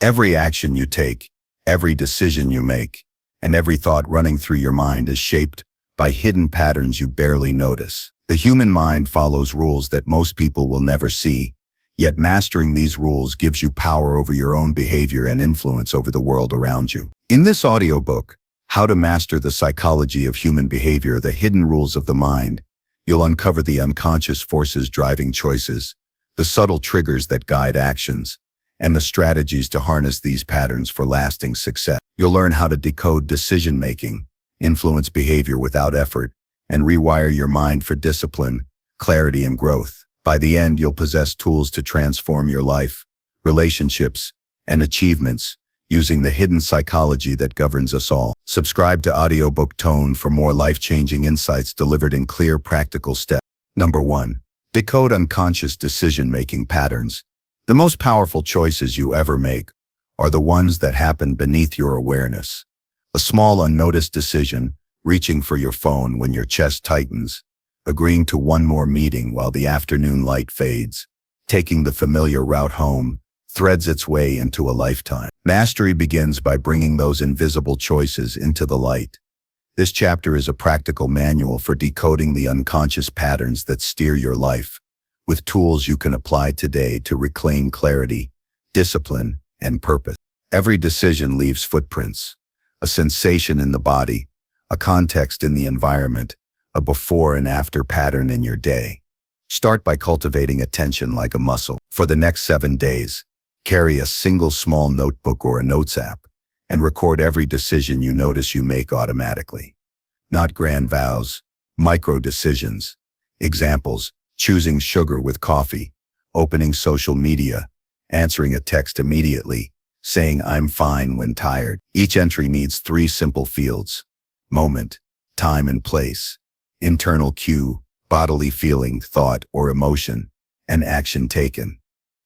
Every action you take, every decision you make, and every thought running through your mind is shaped by hidden patterns you barely notice. The human mind follows rules that most people will never see, yet mastering these rules gives you power over your own behavior and influence over the world around you. In this audiobook, How to Master the Psychology of Human Behavior, The Hidden Rules of the Mind, you'll uncover the unconscious forces driving choices, the subtle triggers that guide actions, and the strategies to harness these patterns for lasting success. You'll learn how to decode decision-making, influence behavior without effort, and rewire your mind for discipline, clarity, and growth. By the end, you'll possess tools to transform your life, relationships, and achievements using the hidden psychology that governs us all. Subscribe to Audiobook Tone for more life-changing insights delivered in clear, practical steps. Number 1. Decode unconscious decision-making patterns. The most powerful choices you ever make are the ones that happen beneath your awareness. A small unnoticed decision, reaching for your phone when your chest tightens, agreeing to one more meeting while the afternoon light fades, taking the familiar route home, threads its way into a lifetime. Mastery begins by bringing those invisible choices into the light. This chapter is a practical manual for decoding the unconscious patterns that steer your life, with tools you can apply today to reclaim clarity, discipline, and purpose. Every decision leaves footprints, a sensation in the body, a context in the environment, a before and after pattern in your day. Start by cultivating attention like a muscle. For the next 7 days, carry a single small notebook or a notes app and record every decision you notice you make automatically. Not grand vows, micro decisions. Examples: choosing sugar with coffee, opening social media, answering a text immediately, saying I'm fine when tired. Each entry needs 3 simple fields: moment, time and place, internal cue, bodily feeling, thought, or emotion, and action taken.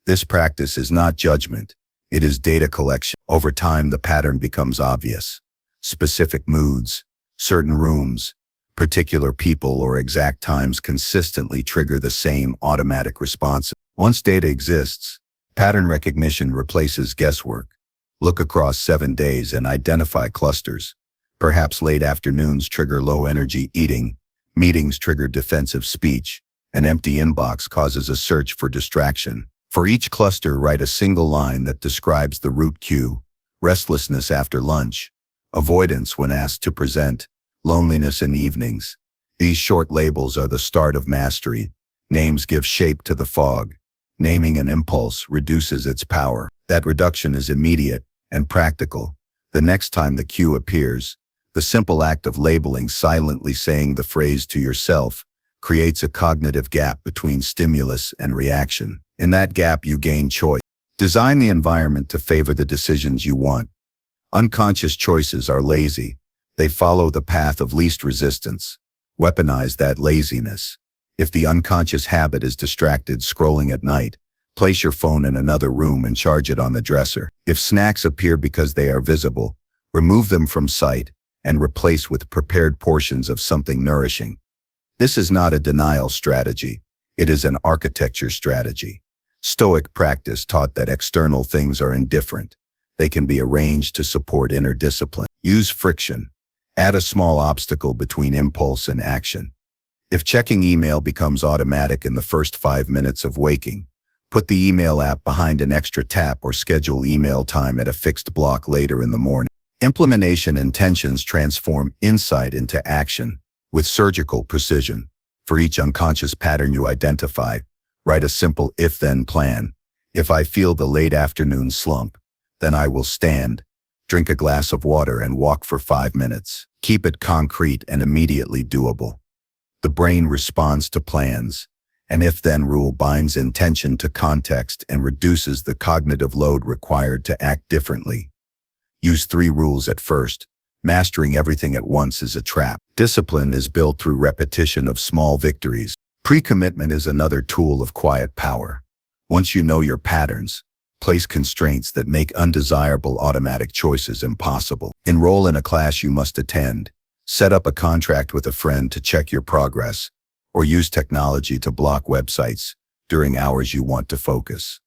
This practice is not judgment, it is data collection. Over time, the pattern becomes obvious. Specific moods, certain rooms, particular people, or exact times consistently trigger the same automatic response. Once data exists, pattern recognition replaces guesswork. Look across 7 days and identify clusters. Perhaps late afternoons trigger low-energy eating, meetings trigger defensive speech, an empty inbox causes a search for distraction. For each cluster, write a single line that describes the root cue: restlessness after lunch, avoidance when asked to present, loneliness in evenings. These short labels are the start of mastery. Names give shape to the fog. Naming an impulse reduces its power. That reduction is immediate and practical. The next time the cue appears, the simple act of labeling, silently saying the phrase to yourself, creates a cognitive gap between stimulus and reaction. In that gap, you gain choice. Design the environment to favor the decisions you want. Unconscious choices are lazy. They follow the path of least resistance. Weaponize that laziness. If the unconscious habit is distracted scrolling at night, place your phone in another room and charge it on the dresser. If snacks appear because they are visible, remove them from sight and replace with prepared portions of something nourishing. This is not a denial strategy. It is an architecture strategy. Stoic practice taught that external things are indifferent. They can be arranged to support inner discipline. Use friction. Add a small obstacle between impulse and action. If checking email becomes automatic in the first 5 minutes of waking, put the email app behind an extra tap or schedule email time at a fixed block later in the morning. Implementation intentions transform insight into action with surgical precision. For each unconscious pattern you identify, write a simple if-then plan. If I feel the late afternoon slump, then I will stand, drink a glass of water, and walk for 5 minutes. Keep it concrete and immediately doable. The brain responds to plans. An if-then rule binds intention to context and reduces the cognitive load required to act differently. Use 3 rules at first. Mastering everything at once is a trap. Discipline is built through repetition of small victories. Pre-commitment is another tool of quiet power. Once you know your patterns, place constraints that make undesirable automatic choices impossible. Enroll in a class you must attend. Set up a contract with a friend to check your progress, or use technology to block websites during hours you want to focus.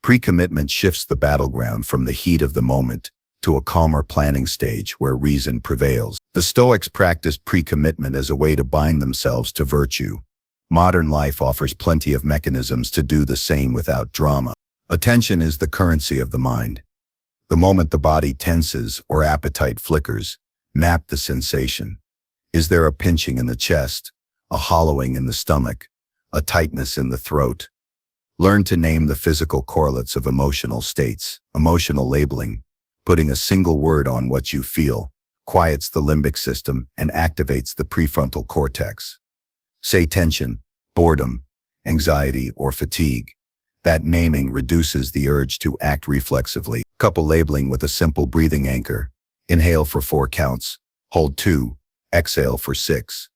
Pre-commitment shifts the battleground from the heat of the moment to a calmer planning stage where reason prevails. The Stoics practiced pre-commitment as a way to bind themselves to virtue. Modern life offers plenty of mechanisms to do the same without drama. Attention is the currency of the mind. The moment the body tenses or appetite flickers, map the sensation. Is there a pinching in the chest, a hollowing in the stomach, a tightness in the throat? Learn to name the physical correlates of emotional states. Emotional labeling, putting a single word on what you feel, quiets the limbic system and activates the prefrontal cortex. Say tension, boredom, anxiety, or fatigue. That naming reduces the urge to act reflexively. Couple labeling with a simple breathing anchor. Inhale for 4 counts, hold 2, exhale for 6.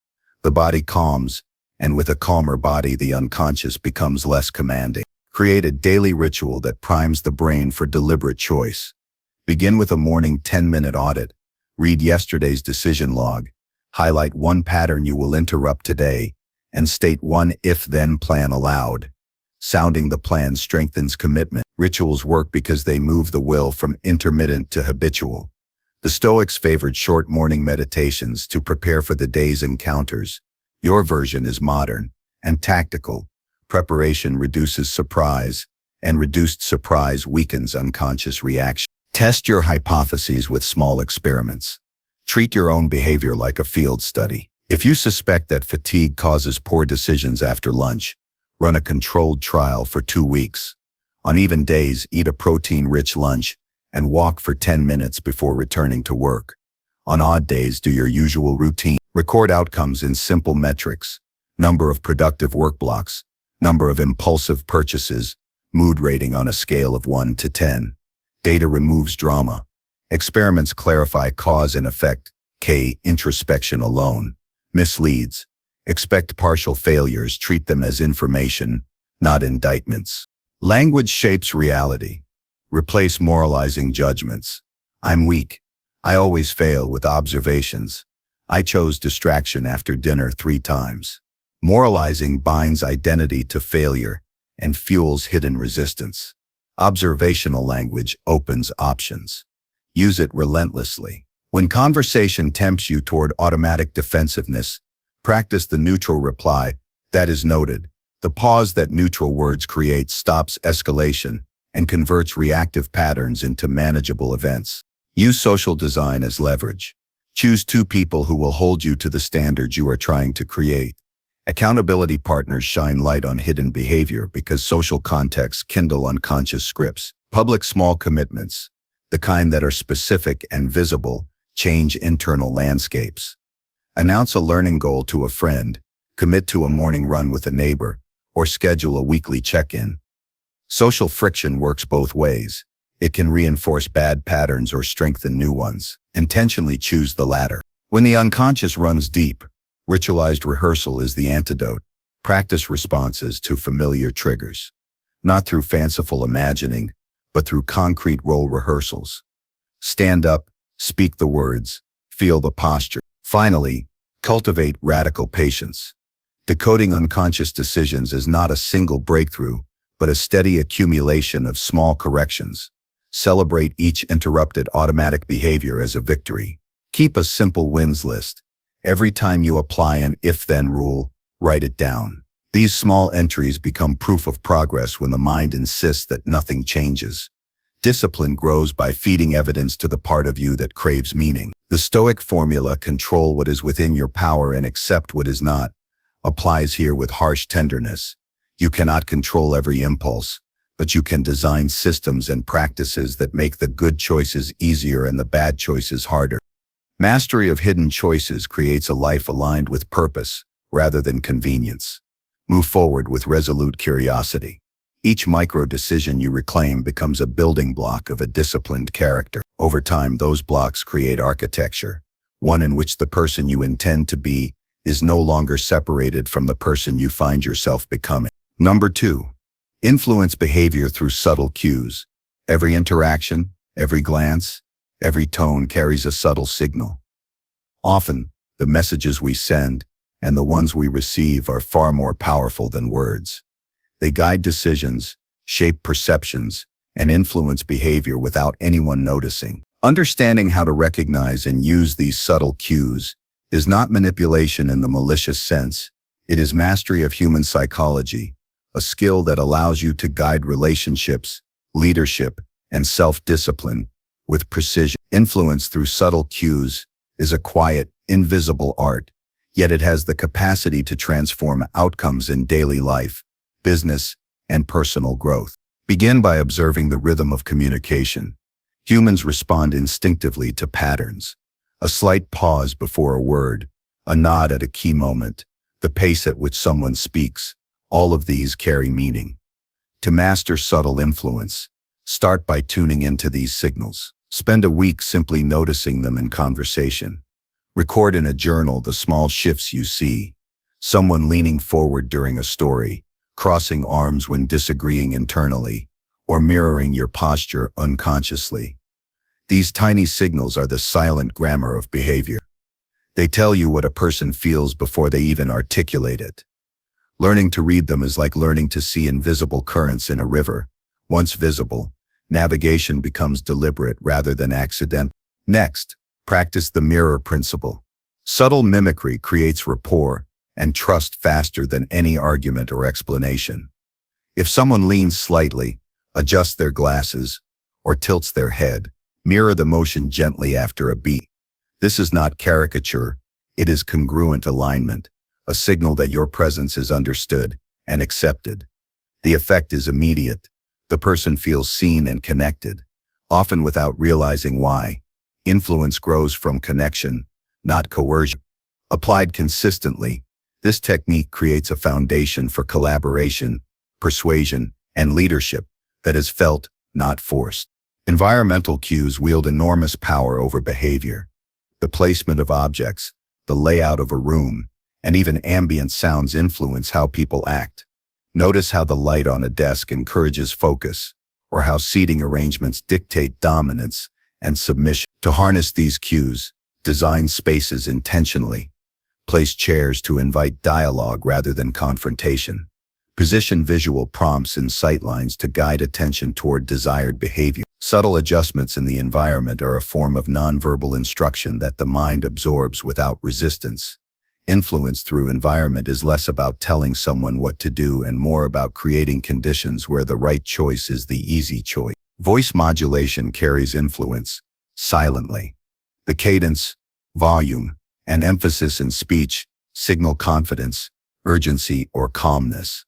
The body calms, and with a calmer body, the unconscious becomes less commanding. Create a daily ritual that primes the brain for deliberate choice. Begin with a morning 10-minute audit. Read yesterday's decision log. Highlight one pattern you will interrupt today, and state one if-then plan aloud. Sounding the plan strengthens commitment. Rituals work because they move the will from intermittent to habitual. The Stoics favored short morning meditations to prepare for the day's encounters. Your version is modern and tactical. Preparation reduces surprise, and reduced surprise weakens unconscious reaction. Test your hypotheses with small experiments. Treat your own behavior like a field study. If you suspect that fatigue causes poor decisions after lunch, run a controlled trial for 2 weeks. On even days, eat a protein-rich lunch and walk for 10 minutes before returning to work. On odd days, do your usual routine. Record outcomes in simple metrics: number of productive work blocks, number of impulsive purchases, mood rating on a scale of 1 to 10. Data removes drama. Experiments clarify cause and effect. Introspection alone misleads. Expect partial failures, treat them as information, not indictments. Language shapes reality. Replace moralizing judgments. I'm weak. I always fail with observations. I chose distraction after dinner 3 times. Moralizing binds identity to failure and fuels hidden resistance. Observational language opens options. Use it relentlessly. When conversation tempts you toward automatic defensiveness, practice the neutral reply. That is noted. The pause that neutral words create stops escalation and converts reactive patterns into manageable events. Use social design as leverage. Choose 2 people who will hold you to the standards you are trying to create. Accountability partners shine light on hidden behavior because social contexts kindle unconscious scripts. Public small commitments, the kind that are specific and visible, change internal landscapes. Announce a learning goal to a friend, commit to a morning run with a neighbor, or schedule a weekly check-in. Social friction works both ways. It can reinforce bad patterns or strengthen new ones. Intentionally choose the latter. When the unconscious runs deep, ritualized rehearsal is the antidote. Practice responses to familiar triggers, not through fanciful imagining, but through concrete role rehearsals. Stand up, speak the words, feel the posture. Finally, cultivate radical patience. Decoding unconscious decisions is not a single breakthrough, but a steady accumulation of small corrections. Celebrate each interrupted automatic behavior as a victory. Keep a simple wins list. Every time you apply an if-then rule, write it down. These small entries become proof of progress when the mind insists that nothing changes. Discipline grows by feeding evidence to the part of you that craves meaning. The Stoic formula, control what is within your power and accept what is not, applies here with harsh tenderness. You cannot control every impulse, but you can design systems and practices that make the good choices easier and the bad choices harder. Mastery of hidden choices creates a life aligned with purpose rather than convenience. Move forward with resolute curiosity. Each micro-decision you reclaim becomes a building block of a disciplined character. Over time, those blocks create architecture, one in which the person you intend to be is no longer separated from the person you find yourself becoming. Number 2. Influence behavior through subtle cues. Every interaction, every glance, every tone carries a subtle signal. Often, the messages we send and the ones we receive are far more powerful than words. They guide decisions, shape perceptions, and influence behavior without anyone noticing. Understanding how to recognize and use these subtle cues is not manipulation in the malicious sense. It is mastery of human psychology, a skill that allows you to guide relationships, leadership, and self-discipline with precision. Influence through subtle cues is a quiet, invisible art, yet it has the capacity to transform outcomes in daily life, business, and personal growth. Begin by observing the rhythm of communication. Humans respond instinctively to patterns. A slight pause before a word, a nod at a key moment, the pace at which someone speaks, all of these carry meaning. To master subtle influence, start by tuning into these signals. Spend a week simply noticing them in conversation. Record in a journal the small shifts you see. Someone leaning forward during a story, crossing arms when disagreeing internally, or mirroring your posture unconsciously. These tiny signals are the silent grammar of behavior. They tell you what a person feels before they even articulate it. Learning to read them is like learning to see invisible currents in a river. Once visible, navigation becomes deliberate rather than accidental. Next, practice the mirror principle. Subtle mimicry creates rapport and trust faster than any argument or explanation. If someone leans slightly, adjusts their glasses, or tilts their head, mirror the motion gently after a beat. This is not caricature, it is congruent alignment, a signal that your presence is understood and accepted. The effect is immediate. The person feels seen and connected, often without realizing why. Influence grows from connection, not coercion. Applied consistently, this technique creates a foundation for collaboration, persuasion, and leadership that is felt, not forced. Environmental cues wield enormous power over behavior. The placement of objects, the layout of a room, and even ambient sounds influence how people act. Notice how the light on a desk encourages focus, or how seating arrangements dictate dominance and submission. To harness these cues, design spaces intentionally. Place chairs to invite dialogue rather than confrontation. Position visual prompts in sightlines to guide attention toward desired behavior. Subtle adjustments in the environment are a form of nonverbal instruction that the mind absorbs without resistance. Influence through environment is less about telling someone what to do and more about creating conditions where the right choice is the easy choice. Voice modulation carries influence, silently. The cadence, volume, and emphasis in speech signal confidence, urgency, or calmness.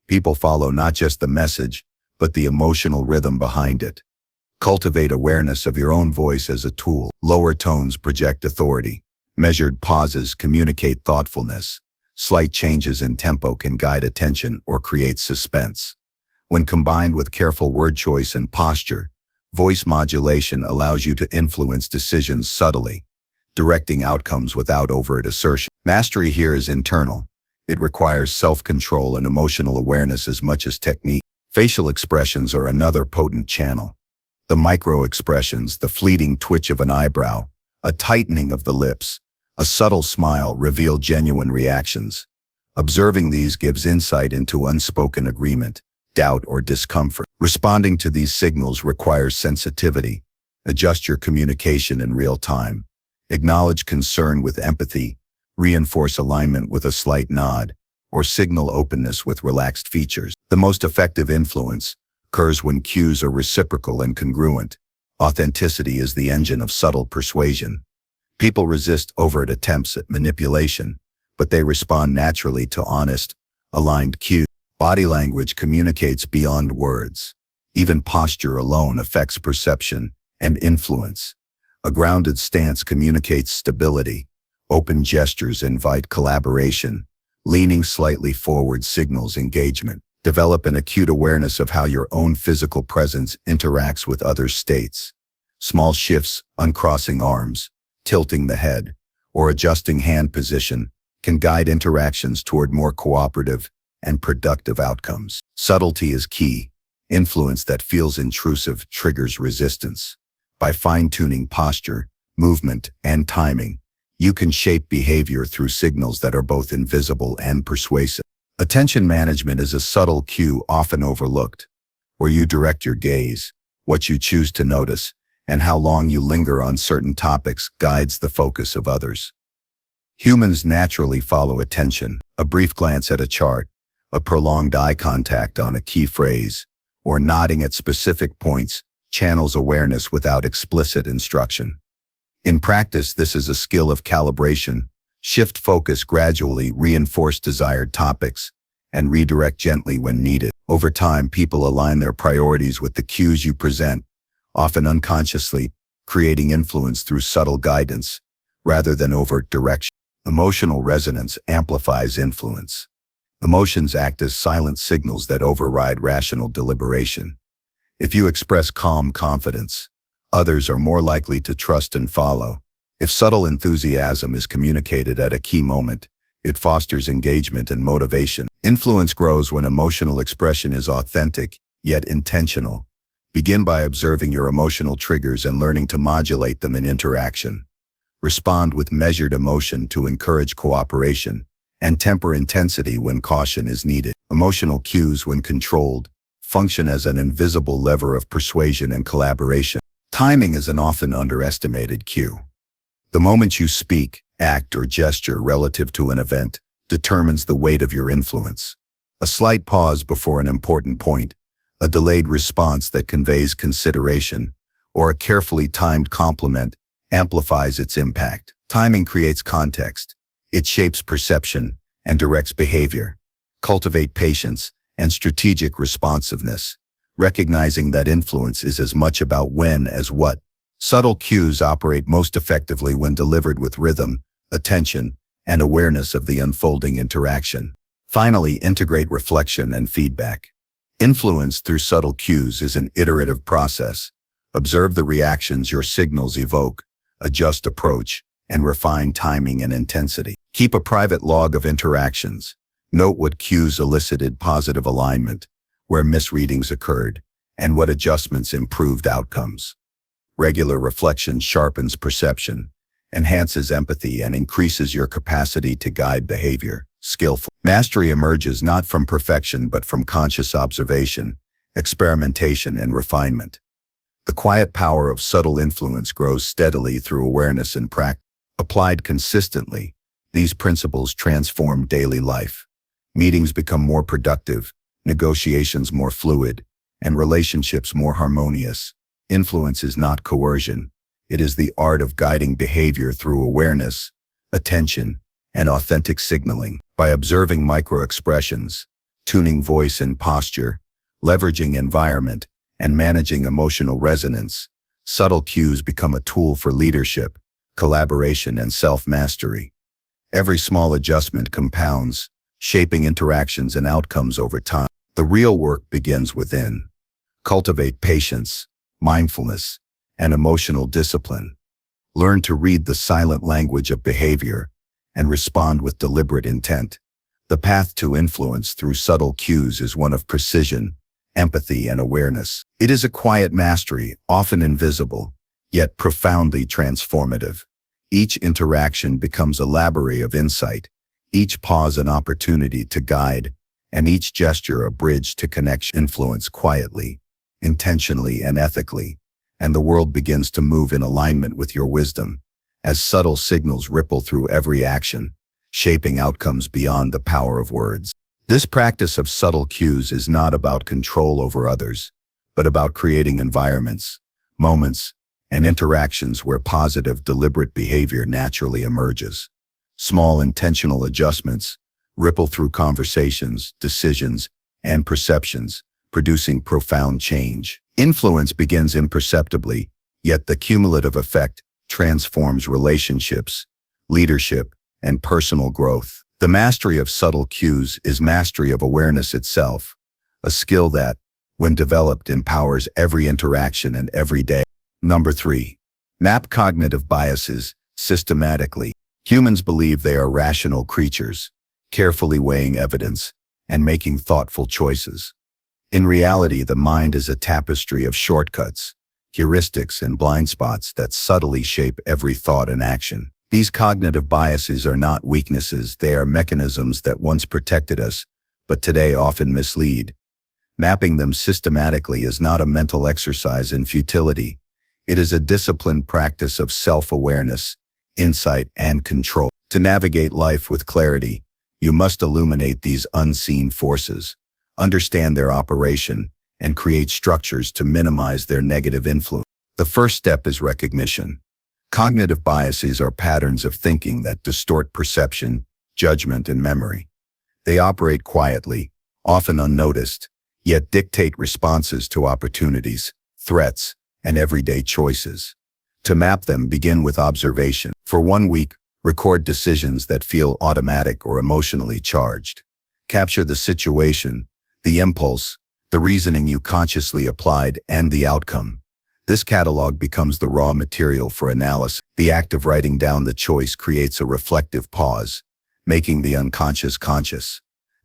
People follow not just the message, but the emotional rhythm behind it. Cultivate awareness of your own voice as a tool. Lower tones project authority. Measured pauses communicate thoughtfulness. Slight changes in tempo can guide attention or create suspense. When combined with careful word choice and posture, voice modulation allows you to influence decisions subtly, directing outcomes without overt assertion. Mastery here is internal. It requires self-control and emotional awareness as much as technique. Facial expressions are another potent channel. The micro-expressions, the fleeting twitch of an eyebrow, a tightening of the lips, a subtle smile reveal genuine reactions. Observing these gives insight into unspoken agreement, doubt, or discomfort. Responding to these signals requires sensitivity. Adjust your communication in real time. Acknowledge concern with empathy, reinforce alignment with a slight nod, or signal openness with relaxed features. The most effective influence occurs when cues are reciprocal and congruent. Authenticity is the engine of subtle persuasion. People resist overt attempts at manipulation, but they respond naturally to honest, aligned cues. Body language communicates beyond words. Even posture alone affects perception and influence. A grounded stance communicates stability. Open gestures invite collaboration. Leaning slightly forward signals engagement. Develop an acute awareness of how your own physical presence interacts with other states. Small shifts, uncrossing arms, tilting the head, or adjusting hand position can guide interactions toward more cooperative and productive outcomes. Subtlety is key. Influence that feels intrusive triggers resistance. By fine-tuning posture, movement, and timing, you can shape behavior through signals that are both invisible and persuasive. Attention management is a subtle cue often overlooked. where you direct your gaze, what you choose to notice, and how long you linger on certain topics guides the focus of others. Humans naturally follow attention. A brief glance at a chart, a prolonged eye contact on a key phrase, or nodding at specific points channels awareness without explicit instruction. In practice, this is a skill of calibration. Shift focus gradually, reinforce desired topics, and redirect gently when needed. Over time, people align their priorities with the cues you present, often unconsciously, creating influence through subtle guidance rather than overt direction. Emotional resonance amplifies influence. Emotions act as silent signals that override rational deliberation. If you express calm confidence, others are more likely to trust and follow. If subtle enthusiasm is communicated at a key moment, it fosters engagement and motivation. Influence grows when emotional expression is authentic, yet intentional. Begin by observing your emotional triggers and learning to modulate them in interaction. Respond with measured emotion to encourage cooperation, and temper intensity when caution is needed. Emotional cues, when controlled, function as an invisible lever of persuasion and collaboration. Timing is an often underestimated cue. The moment you speak, act, or gesture relative to an event determines the weight of your influence. A slight pause before an important point, a delayed response that conveys consideration, or a carefully timed compliment amplifies its impact. Timing creates context. It shapes perception and directs behavior. Cultivate patience and strategic responsiveness, recognizing that influence is as much about when as what. Subtle cues operate most effectively when delivered with rhythm, attention, and awareness of the unfolding interaction. Finally, integrate reflection and feedback. Influence through subtle cues is an iterative process. Observe the reactions your signals evoke, adjust approach, and refine timing and intensity. Keep a private log of interactions. Note what cues elicited positive alignment, where misreadings occurred, and what adjustments improved outcomes. Regular reflection sharpens perception, enhances empathy, and increases your capacity to guide behavior. Skillful mastery emerges not from perfection but from conscious observation, experimentation, and refinement. The quiet power of subtle influence grows steadily through awareness and practice. Applied consistently, these principles transform daily life. Meetings become more productive, negotiations more fluid, and relationships more harmonious. Influence is not coercion. It is the art of guiding behavior through awareness, attention, and authentic signaling. By observing microexpressions, tuning voice and posture, leveraging environment, and managing emotional resonance, subtle cues become a tool for leadership, collaboration, and self-mastery. Every small adjustment compounds, shaping interactions and outcomes over time. The real work begins within. Cultivate patience, mindfulness, and emotional discipline. Learn to read the silent language of behavior and respond with deliberate intent. The path to influence through subtle cues is one of precision, empathy, and awareness. It is a quiet mastery, often invisible, yet profoundly transformative. Each interaction becomes a library of insight, each pause an opportunity to guide, and each gesture a bridge to connect. Influence quietly, intentionally, and ethically, and the world begins to move in alignment with your wisdom, as subtle signals ripple through every action, shaping outcomes beyond the power of words. This practice of subtle cues is not about control over others, but about creating environments, moments, and interactions where positive, deliberate behavior naturally emerges. Small intentional adjustments ripple through conversations, decisions, and perceptions, producing profound change. Influence begins imperceptibly, yet the cumulative effect transforms relationships, leadership, and personal growth. The mastery of subtle cues is mastery of awareness itself, a skill that, when developed, empowers every interaction and every day. Number 3. Map cognitive biases systematically. Humans believe they are rational creatures, carefully weighing evidence and making thoughtful choices. In reality, the mind is a tapestry of shortcuts, heuristics, and blind spots that subtly shape every thought and action. These cognitive biases are not weaknesses, they are mechanisms that once protected us, but today often mislead. Mapping them systematically is not a mental exercise in futility. It is a disciplined practice of self-awareness, insight, and control. To navigate life with clarity, you must illuminate these unseen forces, understand their operation, and create structures to minimize their negative influence. The first step is recognition. Cognitive biases are patterns of thinking that distort perception, judgment, and memory. They operate quietly, often unnoticed, yet dictate responses to opportunities, threats, and everyday choices. To map them, begin with observation. For 1 week, record decisions that feel automatic or emotionally charged. Capture the situation, the impulse, the reasoning you consciously applied, and the outcome. This catalog becomes the raw material for analysis. The act of writing down the choice creates a reflective pause, making the unconscious conscious.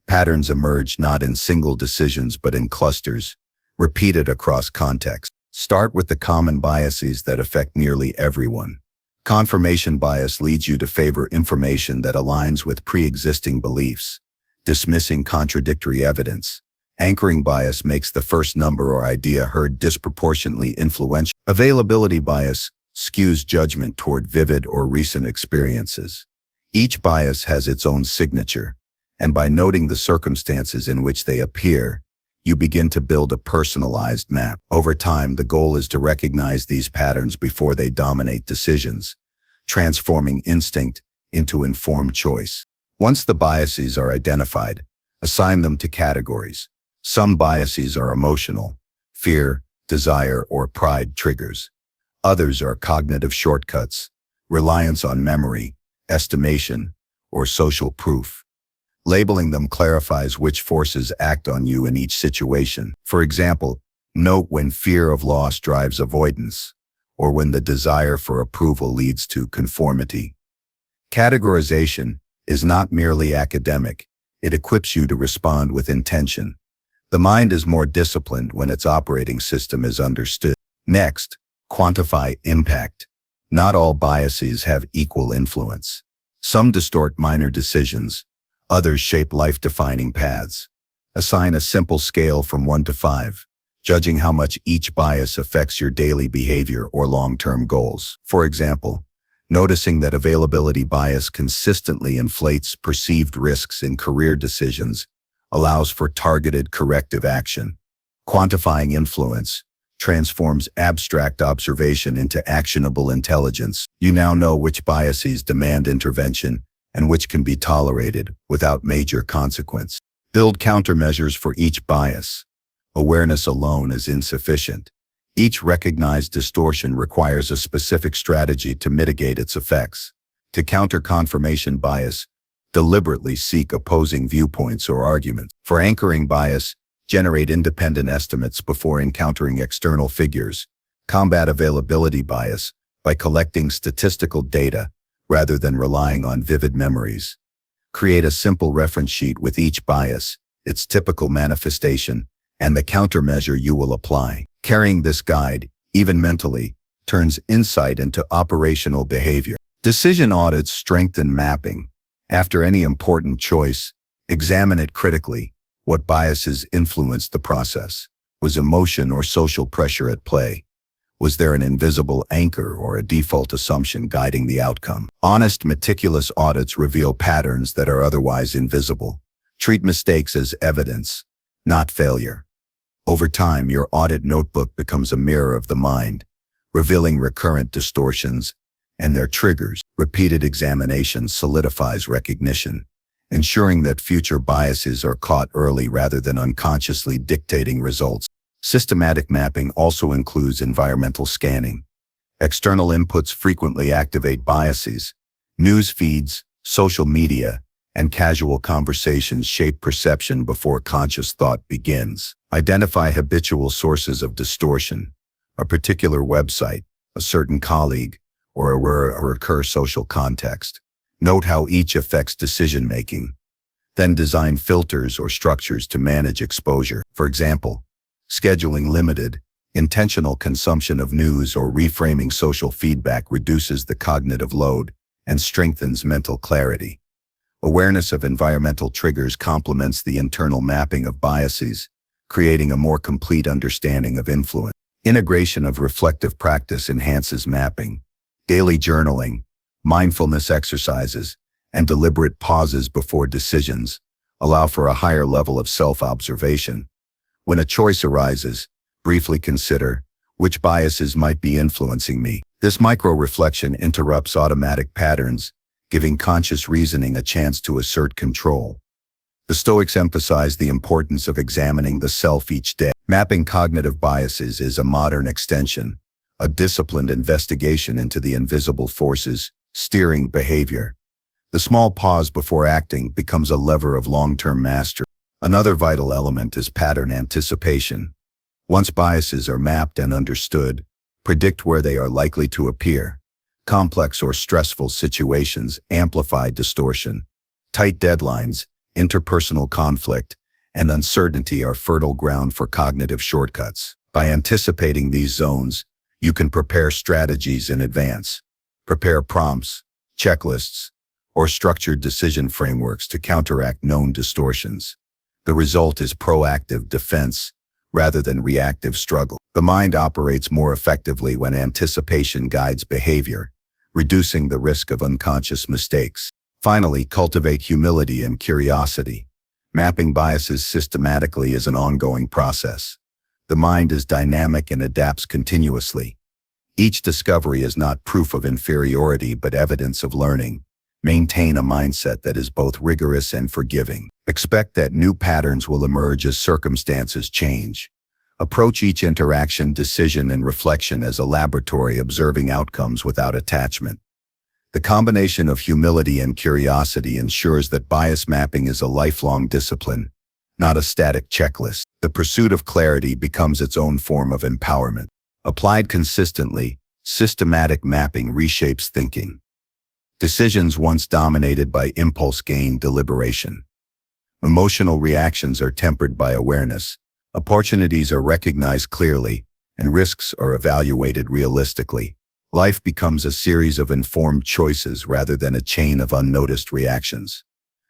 Patterns emerge not in single decisions but in clusters, repeated across contexts. Start with the common biases that affect nearly everyone. Confirmation bias leads you to favor information that aligns with pre-existing beliefs, dismissing contradictory evidence. Anchoring bias makes the first number or idea heard disproportionately influential. Availability bias skews judgment toward vivid or recent experiences. Each bias has its own signature, and by noting the circumstances in which they appear, you begin to build a personalized map. Over time, the goal is to recognize these patterns before they dominate decisions, transforming instinct into informed choice. Once the biases are identified, assign them to categories. Some biases are emotional, fear, desire, or pride triggers. Others are cognitive shortcuts, reliance on memory, estimation, or social proof. Labeling them clarifies which forces act on you in each situation. For example, note when fear of loss drives avoidance, or when the desire for approval leads to conformity. Categorization is not merely academic, it equips you to respond with intention. The mind is more disciplined when its operating system is understood. Next, quantify impact. Not all biases have equal influence. Some distort minor decisions, others shape life-defining paths. Assign a simple scale from 1 to 5, judging how much each bias affects your daily behavior or long-term goals. For example, noticing that availability bias consistently inflates perceived risks in career decisions allows for targeted corrective action. Quantifying influence transforms abstract observation into actionable intelligence. You now know which biases demand intervention and which can be tolerated without major consequence. Build countermeasures for each bias. Awareness alone is insufficient. Each recognized distortion requires a specific strategy to mitigate its effects. To counter confirmation bias, deliberately seek opposing viewpoints or arguments. For anchoring bias, generate independent estimates before encountering external figures. Combat availability bias by collecting statistical data rather than relying on vivid memories. Create a simple reference sheet with each bias, its typical manifestation, and the countermeasure you will apply. Carrying this guide, even mentally, turns insight into operational behavior. Decision audits strengthen mapping. After any important choice, examine it critically. What biases influenced the process? Was emotion or social pressure at play? Was there an invisible anchor or a default assumption guiding the outcome? Honest, meticulous audits reveal patterns that are otherwise invisible. Treat mistakes as evidence, not failure. Over time, your audit notebook becomes a mirror of the mind, revealing recurrent distortions and their triggers. Repeated examination solidifies recognition, ensuring that future biases are caught early rather than unconsciously dictating results. Systematic mapping also includes environmental scanning. External inputs frequently activate biases. News feeds, social media, and casual conversations shape perception before conscious thought begins. Identify habitual sources of distortion, a particular website, a certain colleague, or a recur social context. Note how each affects decision-making. Then design filters or structures to manage exposure. For example, scheduling limited, intentional consumption of news or reframing social feedback reduces the cognitive load and strengthens mental clarity. Awareness of environmental triggers complements the internal mapping of biases, creating a more complete understanding of influence. Integration of reflective practice enhances mapping. Daily journaling, mindfulness exercises, and deliberate pauses before decisions allow for a higher level of self-observation. When a choice arises, briefly consider which biases might be influencing me. This micro-reflection interrupts automatic patterns, giving conscious reasoning a chance to assert control. The Stoics emphasize the importance of examining the self each day. Mapping cognitive biases is a modern extension, a disciplined investigation into the invisible forces steering behavior. The small pause before acting becomes a lever of long-term mastery. Another vital element is pattern anticipation. Once biases are mapped and understood, predict where they are likely to appear. Complex or stressful situations amplify distortion. Tight deadlines, interpersonal conflict, and uncertainty are fertile ground for cognitive shortcuts. By anticipating these zones, you can prepare strategies in advance. Prepare prompts, checklists, or structured decision frameworks to counteract known distortions. The result is proactive defense rather than reactive struggle. The mind operates more effectively when anticipation guides behavior, reducing the risk of unconscious mistakes. Finally, cultivate humility and curiosity. Mapping biases systematically is an ongoing process. The mind is dynamic and adapts continuously. Each discovery is not proof of inferiority but evidence of learning. Maintain a mindset that is both rigorous and forgiving. Expect that new patterns will emerge as circumstances change. Approach each interaction, decision, and reflection as a laboratory, observing outcomes without attachment. The combination of humility and curiosity ensures that bias mapping is a lifelong discipline, not a static checklist. The pursuit of clarity becomes its own form of empowerment. Applied consistently, systematic mapping reshapes thinking. Decisions once dominated by impulse gain deliberation. Emotional reactions are tempered by awareness. Opportunities are recognized clearly, and risks are evaluated realistically. Life becomes a series of informed choices rather than a chain of unnoticed reactions.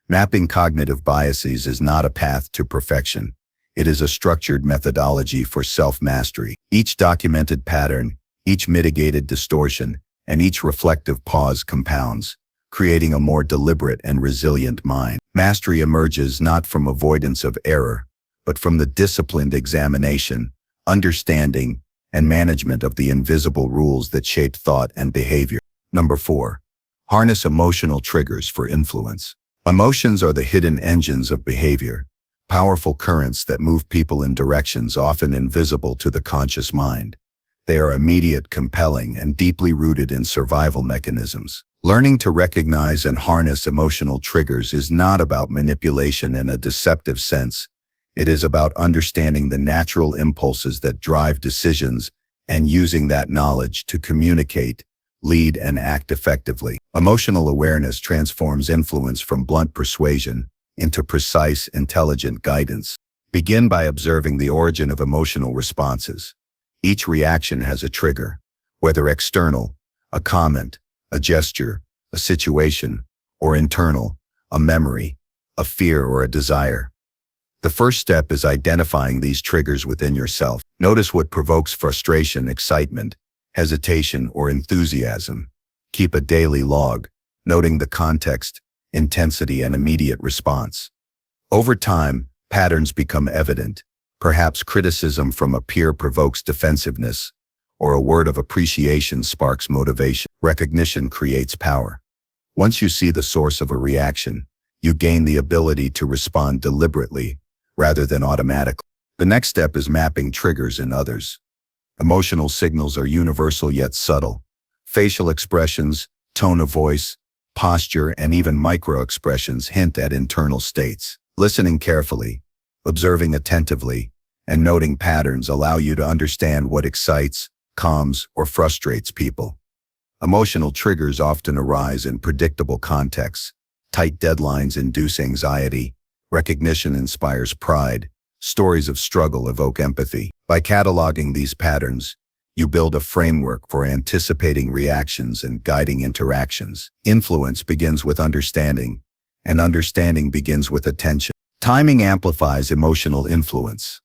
Mapping cognitive biases is not a path to perfection. It is a structured methodology for self-mastery. Each documented pattern, each mitigated distortion, and each reflective pause compounds, creating a more deliberate and resilient mind. Mastery emerges not from avoidance of error, but from the disciplined examination, understanding, and management of the invisible rules that shape thought and behavior. Number 4. Harness emotional triggers for influence. Emotions are the hidden engines of behavior, powerful currents that move people in directions often invisible to the conscious mind. They are immediate, compelling, and deeply rooted in survival mechanisms. Learning to recognize and harness emotional triggers is not about manipulation in a deceptive sense. It is about understanding the natural impulses that drive decisions and using that knowledge to communicate, lead, and act effectively. Emotional awareness transforms influence from blunt persuasion into precise, intelligent guidance. Begin by observing the origin of emotional responses. Each reaction has a trigger, whether external, a comment, a gesture, a situation, or internal, a memory, a fear, or a desire. The first step is identifying these triggers within yourself. Notice what provokes frustration, excitement, hesitation, or enthusiasm. Keep a daily log, noting the context, intensity, and immediate response. Over time, patterns become evident. Perhaps criticism from a peer provokes defensiveness, or a word of appreciation sparks motivation. Recognition creates power. Once you see the source of a reaction, you gain the ability to respond deliberately rather than automatically. The next step is mapping triggers in others. Emotional signals are universal yet subtle. Facial expressions, tone of voice, posture, and even micro-expressions hint at internal states. Listening carefully, observing attentively, and noting patterns allow you to understand what excites, calms, or frustrates people. Emotional triggers often arise in predictable contexts. Tight deadlines induce anxiety. Recognition inspires pride. Stories of struggle evoke empathy. By cataloging these patterns, you build a framework for anticipating reactions and guiding interactions. Influence begins with understanding, and understanding begins with attention. Timing amplifies emotional influence.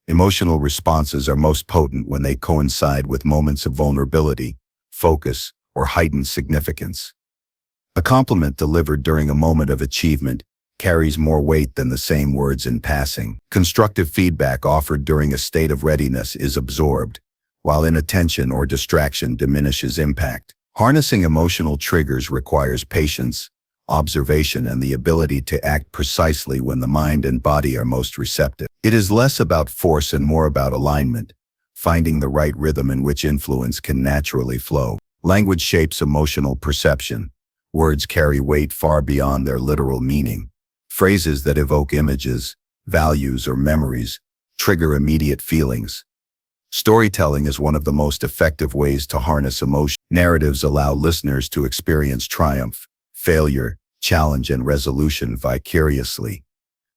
Emotional responses are most potent when they coincide with moments of vulnerability, focus, or heightened significance. A compliment delivered during a moment of achievement carries more weight than the same words in passing. Constructive feedback offered during a state of readiness is absorbed, while inattention or distraction diminishes impact. Harnessing emotional triggers requires patience, observation, and the ability to act precisely when the mind and body are most receptive. It is less about force and more about alignment, finding the right rhythm in which influence can naturally flow. Language shapes emotional perception. Words carry weight far beyond their literal meaning. Phrases that evoke images, values, or memories trigger immediate feelings. Storytelling is one of the most effective ways to harness emotion. Narratives allow listeners to experience triumph, failure, challenge, and resolution vicariously.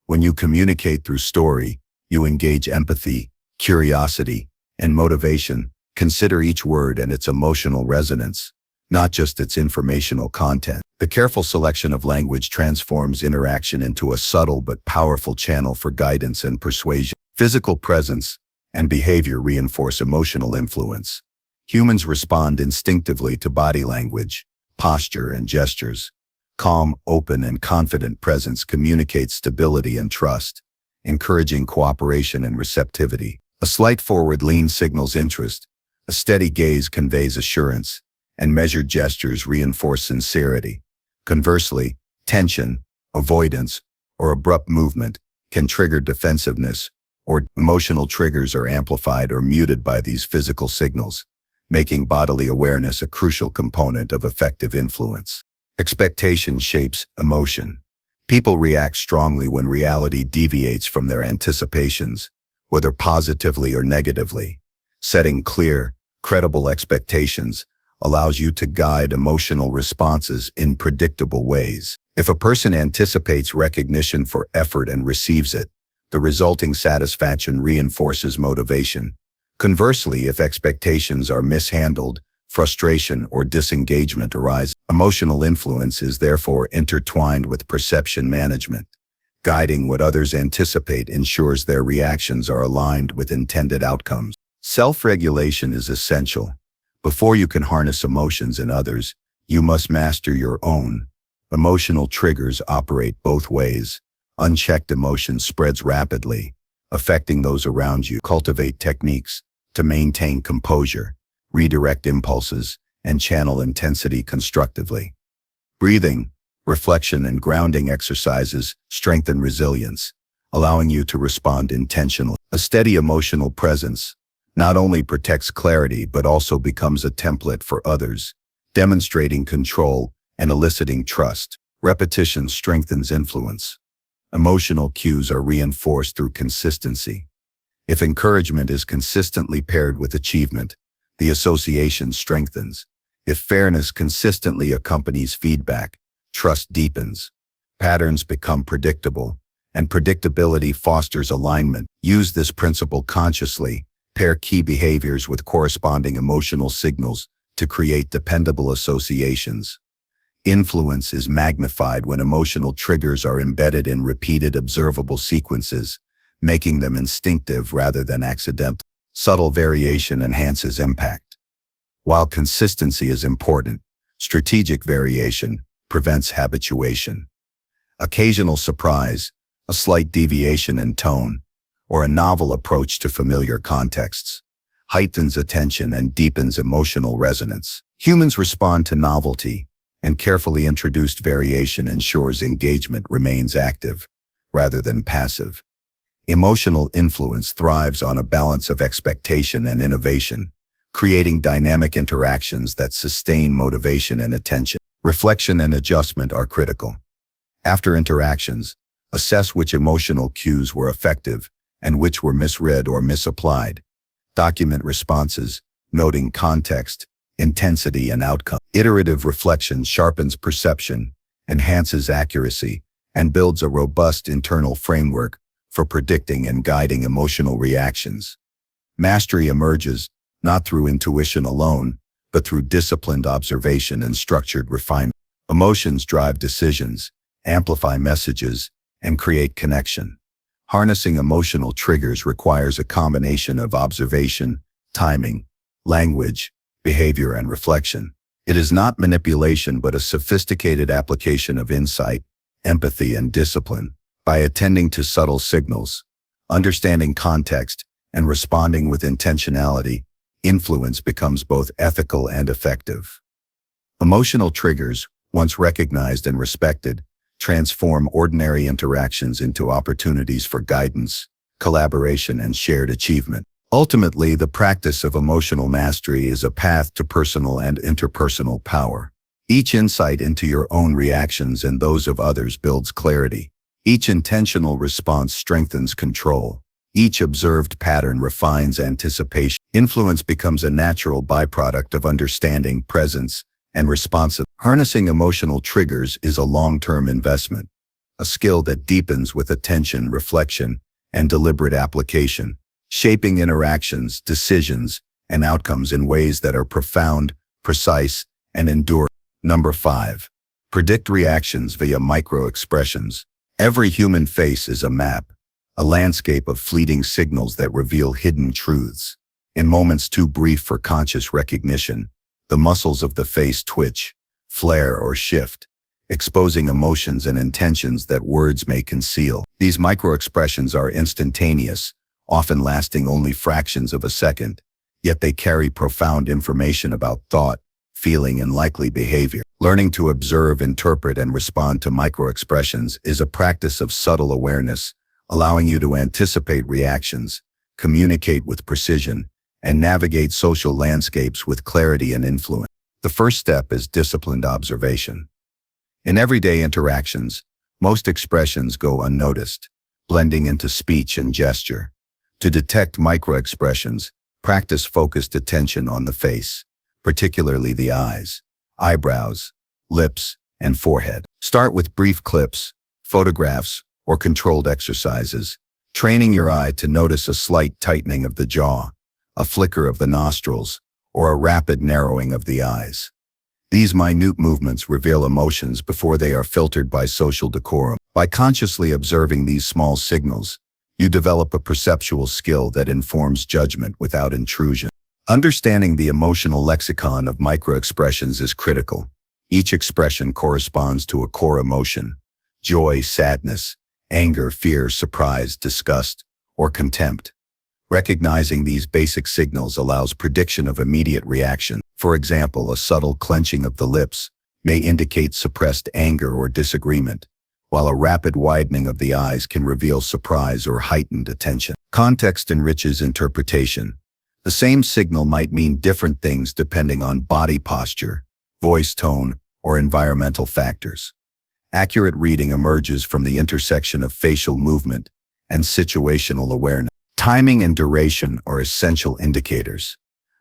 When you communicate through story, you engage empathy, curiosity, and motivation. Consider each word and its emotional resonance, not just its informational content. The careful selection of language transforms interaction into a subtle but powerful channel for guidance and persuasion. Physical presence and behavior reinforce emotional influence. Humans respond instinctively to body language, posture, and gestures. Calm, open, and confident presence communicates stability and trust, encouraging cooperation and receptivity. A slight forward lean signals interest, a steady gaze conveys assurance, and measured gestures reinforce sincerity. Conversely, tension, avoidance, or abrupt movement can trigger defensiveness, or emotional triggers are amplified or muted by these physical signals, making bodily awareness a crucial component of effective influence. Expectation shapes emotion. People react strongly when reality deviates from their anticipations, whether positively or negatively. Setting clear, credible expectations allows you to guide emotional responses in predictable ways. If a person anticipates recognition for effort and receives it, the resulting satisfaction reinforces motivation. Conversely, if expectations are mishandled, frustration or disengagement arise. Emotional influence is therefore intertwined with perception management. Guiding what others anticipate ensures their reactions are aligned with intended outcomes. Self-regulation is essential. Before you can harness emotions in others, you must master your own. Emotional triggers operate both ways. Unchecked emotion spreads rapidly, affecting those around you. Cultivate techniques to maintain composure, redirect impulses, and channel intensity constructively. Breathing, reflection, and grounding exercises strengthen resilience, allowing you to respond intentionally. A steady emotional presence not only protects clarity but also becomes a template for others, demonstrating control and eliciting trust. Repetition strengthens influence. Emotional cues are reinforced through consistency. If encouragement is consistently paired with achievement, the association strengthens. If fairness consistently accompanies feedback, trust deepens. Patterns become predictable, and predictability fosters alignment. Use this principle consciously. Pair key behaviors with corresponding emotional signals to create dependable associations. Influence is magnified when emotional triggers are embedded in repeated observable sequences, making them instinctive rather than accidental. Subtle variation enhances impact. While consistency is important, strategic variation prevents habituation. Occasional surprise, a slight deviation in tone, or a novel approach to familiar contexts heightens attention and deepens emotional resonance. Humans respond to novelty, and carefully introduced variation ensures engagement remains active rather than passive. Emotional influence thrives on a balance of expectation and innovation, creating dynamic interactions that sustain motivation and attention. Reflection and adjustment are critical. After interactions, assess which emotional cues were effective and which were misread or misapplied. Document responses, noting context, intensity, and outcome. Iterative reflection sharpens perception, enhances accuracy, and builds a robust internal framework for predicting and guiding emotional reactions. Mastery emerges not through intuition alone, but through disciplined observation and structured refinement. Emotions drive decisions, amplify messages, and create connection. Harnessing emotional triggers requires a combination of observation, timing, language, behavior, and reflection. It is not manipulation but a sophisticated application of insight, empathy, and discipline. By attending to subtle signals, understanding context, and responding with intentionality, influence becomes both ethical and effective. Emotional triggers, once recognized and respected, transform ordinary interactions into opportunities for guidance, collaboration, and shared achievement. Ultimately, the practice of emotional mastery is a path to personal and interpersonal power. Each insight into your own reactions and those of others builds clarity. Each intentional response strengthens control. Each observed pattern refines anticipation. Influence becomes a natural byproduct of understanding, presence, and responsiveness. Harnessing emotional triggers is a long-term investment, a skill that deepens with attention, reflection, and deliberate application, shaping interactions, decisions, and outcomes in ways that are profound, precise, and enduring. Number 5. Predict reactions via micro-expressions. Every human face is a map, a landscape of fleeting signals that reveal hidden truths. In moments too brief for conscious recognition, the muscles of the face twitch, flare, or shift, exposing emotions and intentions that words may conceal. These micro-expressions are instantaneous, often lasting only fractions of a second, yet they carry profound information about thought, feeling, and likely behavior. Learning to observe, interpret, and respond to micro-expressions is a practice of subtle awareness, allowing you to anticipate reactions, communicate with precision, and navigate social landscapes with clarity and influence. The first step is disciplined observation. In everyday interactions, most expressions go unnoticed, blending into speech and gesture. To detect micro-expressions, practice focused attention on the face, particularly the eyes, eyebrows, lips, and forehead. Start with brief clips, photographs, or controlled exercises, training your eye to notice a slight tightening of the jaw, a flicker of the nostrils, or a rapid narrowing of the eyes. These minute movements reveal emotions before they are filtered by social decorum. By consciously observing these small signals, you develop a perceptual skill that informs judgment without intrusion. Understanding the emotional lexicon of microexpressions is critical. Each expression corresponds to a core emotion: joy, sadness, anger, fear, surprise, disgust, or contempt. Recognizing these basic signals allows prediction of immediate reaction. For example, a subtle clenching of the lips may indicate suppressed anger or disagreement, while a rapid widening of the eyes can reveal surprise or heightened attention. Context enriches interpretation. The same signal might mean different things depending on body posture, voice tone, or environmental factors. Accurate reading emerges from the intersection of facial movement and situational awareness. Timing and duration are essential indicators.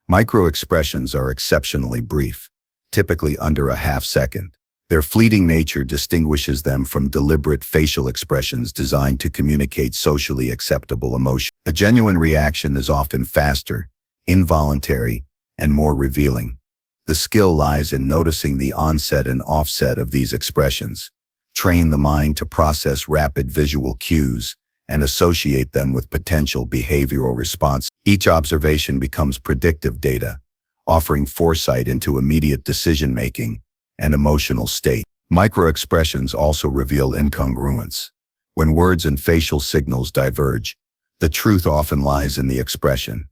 Micro-expressions are exceptionally brief, typically under a half second. Their fleeting nature distinguishes them from deliberate facial expressions designed to communicate socially acceptable emotion. A genuine reaction is often faster, involuntary, and more revealing. The skill lies in noticing the onset and offset of these expressions. Train the mind to process rapid visual cues and associate them with potential behavioral response. Each observation becomes predictive data, offering foresight into immediate decision-making and emotional state. Microexpressions also reveal incongruence. When words and facial signals diverge, the truth often lies in the expression.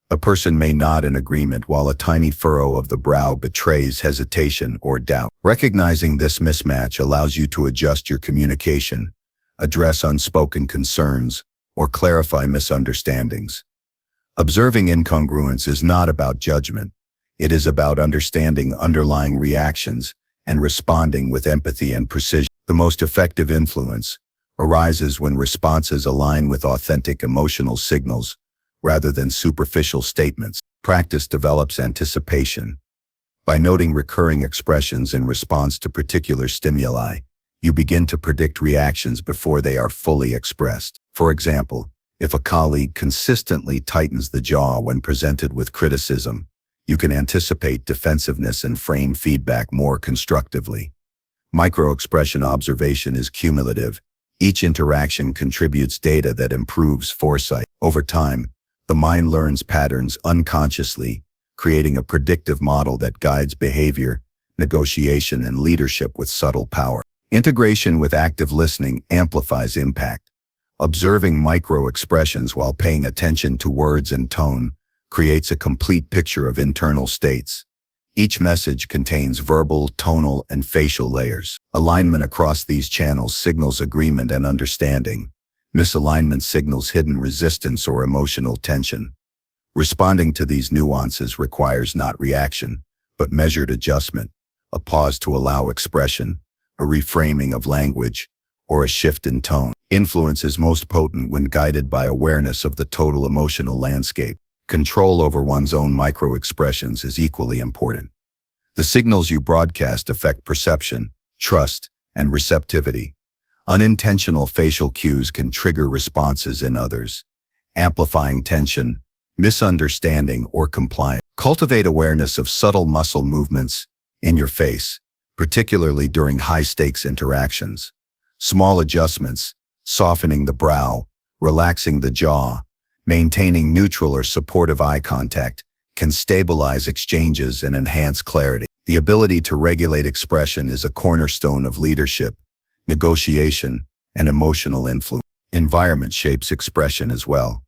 A person may nod in agreement while a tiny furrow of the brow betrays hesitation or doubt. Recognizing this mismatch allows you to adjust your communication, address unspoken concerns, or clarify misunderstandings. Observing incongruence is not about judgment. It is about understanding underlying reactions and responding with empathy and precision. The most effective influence arises when responses align with authentic emotional signals rather than superficial statements. Practice develops anticipation. By noting recurring expressions in response to particular stimuli, you begin to predict reactions before they are fully expressed. For example, if a colleague consistently tightens the jaw when presented with criticism, you can anticipate defensiveness and frame feedback more constructively. Microexpression observation is cumulative. Each interaction contributes data that improves foresight. Over time, the mind learns patterns unconsciously, creating a predictive model that guides behavior, negotiation, and leadership with subtle power. Integration with active listening amplifies impact. Observing micro-expressions while paying attention to words and tone creates a complete picture of internal states. Each message contains verbal, tonal, and facial layers. Alignment across these channels signals agreement and understanding. Misalignment signals hidden resistance or emotional tension. Responding to these nuances requires not reaction, but measured adjustment, a pause to allow expression, a reframing of language, or a shift in tone. Influence is most potent when guided by awareness of the total emotional landscape. Control over one's own micro-expressions is equally important. The signals you broadcast affect perception, trust, and receptivity. Unintentional facial cues can trigger responses in others, amplifying tension, misunderstanding, or compliance. Cultivate awareness of subtle muscle movements in your face, particularly during high-stakes interactions. Small adjustments, softening the brow, relaxing the jaw, maintaining neutral or supportive eye contact, can stabilize exchanges and enhance clarity. The ability to regulate expression is a cornerstone of leadership, negotiation, and emotional influence. Environment shapes expression as well.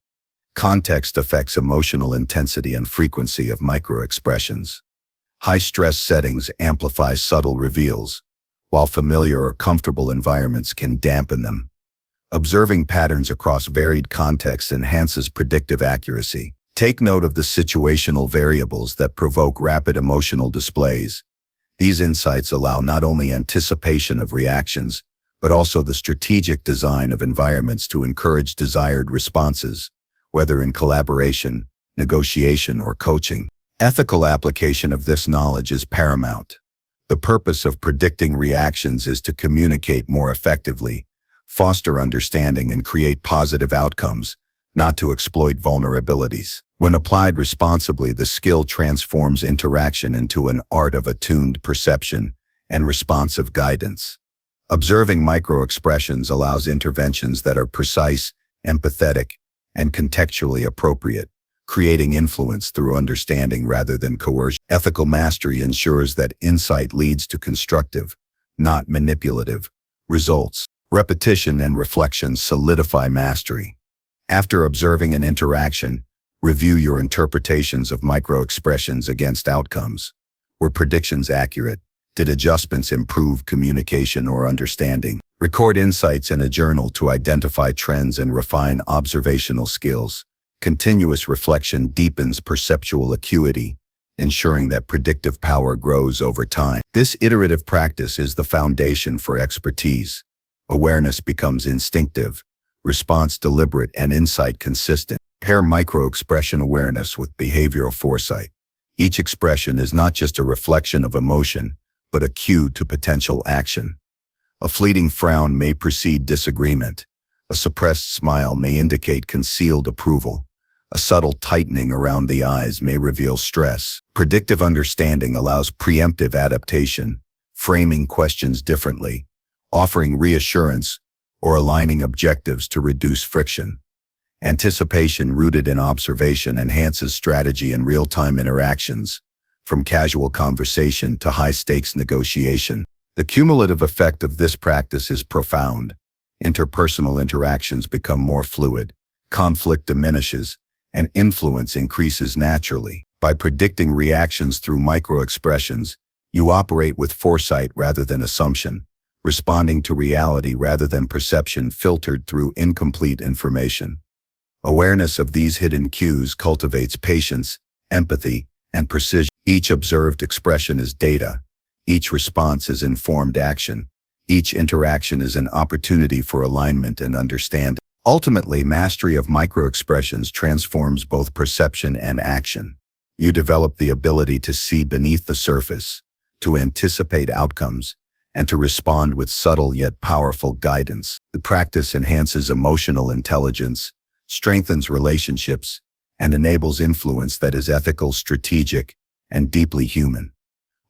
Context affects emotional intensity and frequency of micro-expressions. High-stress settings amplify subtle reveals, while familiar or comfortable environments can dampen them. Observing patterns across varied contexts enhances predictive accuracy. Take note of the situational variables that provoke rapid emotional displays. These insights allow not only anticipation of reactions, but also the strategic design of environments to encourage desired responses, whether in collaboration, negotiation, or coaching. Ethical application of this knowledge is paramount. The purpose of predicting reactions is to communicate more effectively, foster understanding, and create positive outcomes, not to exploit vulnerabilities. When applied responsibly, the skill transforms interaction into an art of attuned perception and responsive guidance. Observing micro-expressions allows interventions that are precise, empathetic, and contextually appropriate, creating influence through understanding rather than coercion. Ethical mastery ensures that insight leads to constructive, not manipulative, results. Repetition and reflection solidify mastery. After observing an interaction, review your interpretations of micro-expressions against outcomes. Were predictions accurate? Did adjustments improve communication or understanding? Record insights in a journal to identify trends and refine observational skills. Continuous reflection deepens perceptual acuity, ensuring that predictive power grows over time. This iterative practice is the foundation for expertise. Awareness becomes instinctive, response deliberate, and insight consistent. Pair micro-expression awareness with behavioral foresight. Each expression is not just a reflection of emotion, but a cue to potential action. A fleeting frown may precede disagreement. A suppressed smile may indicate concealed approval. A subtle tightening around the eyes may reveal stress. Predictive understanding allows preemptive adaptation, framing questions differently, offering reassurance, or aligning objectives to reduce friction. Anticipation rooted in observation enhances strategy in real-time interactions, from casual conversation to high-stakes negotiation. The cumulative effect of this practice is profound. Interpersonal interactions become more fluid, conflict diminishes, and influence increases naturally. By predicting reactions through micro-expressions, you operate with foresight rather than assumption, responding to reality rather than perception filtered through incomplete information. Awareness of these hidden cues cultivates patience, empathy, and precision. Each observed expression is data. Each response is informed action. Each interaction is an opportunity for alignment and understanding. Ultimately, mastery of micro-expressions transforms both perception and action. You develop the ability to see beneath the surface, to anticipate outcomes, and to respond with subtle yet powerful guidance. The practice enhances emotional intelligence, strengthens relationships, and enables influence that is ethical, strategic, and deeply human.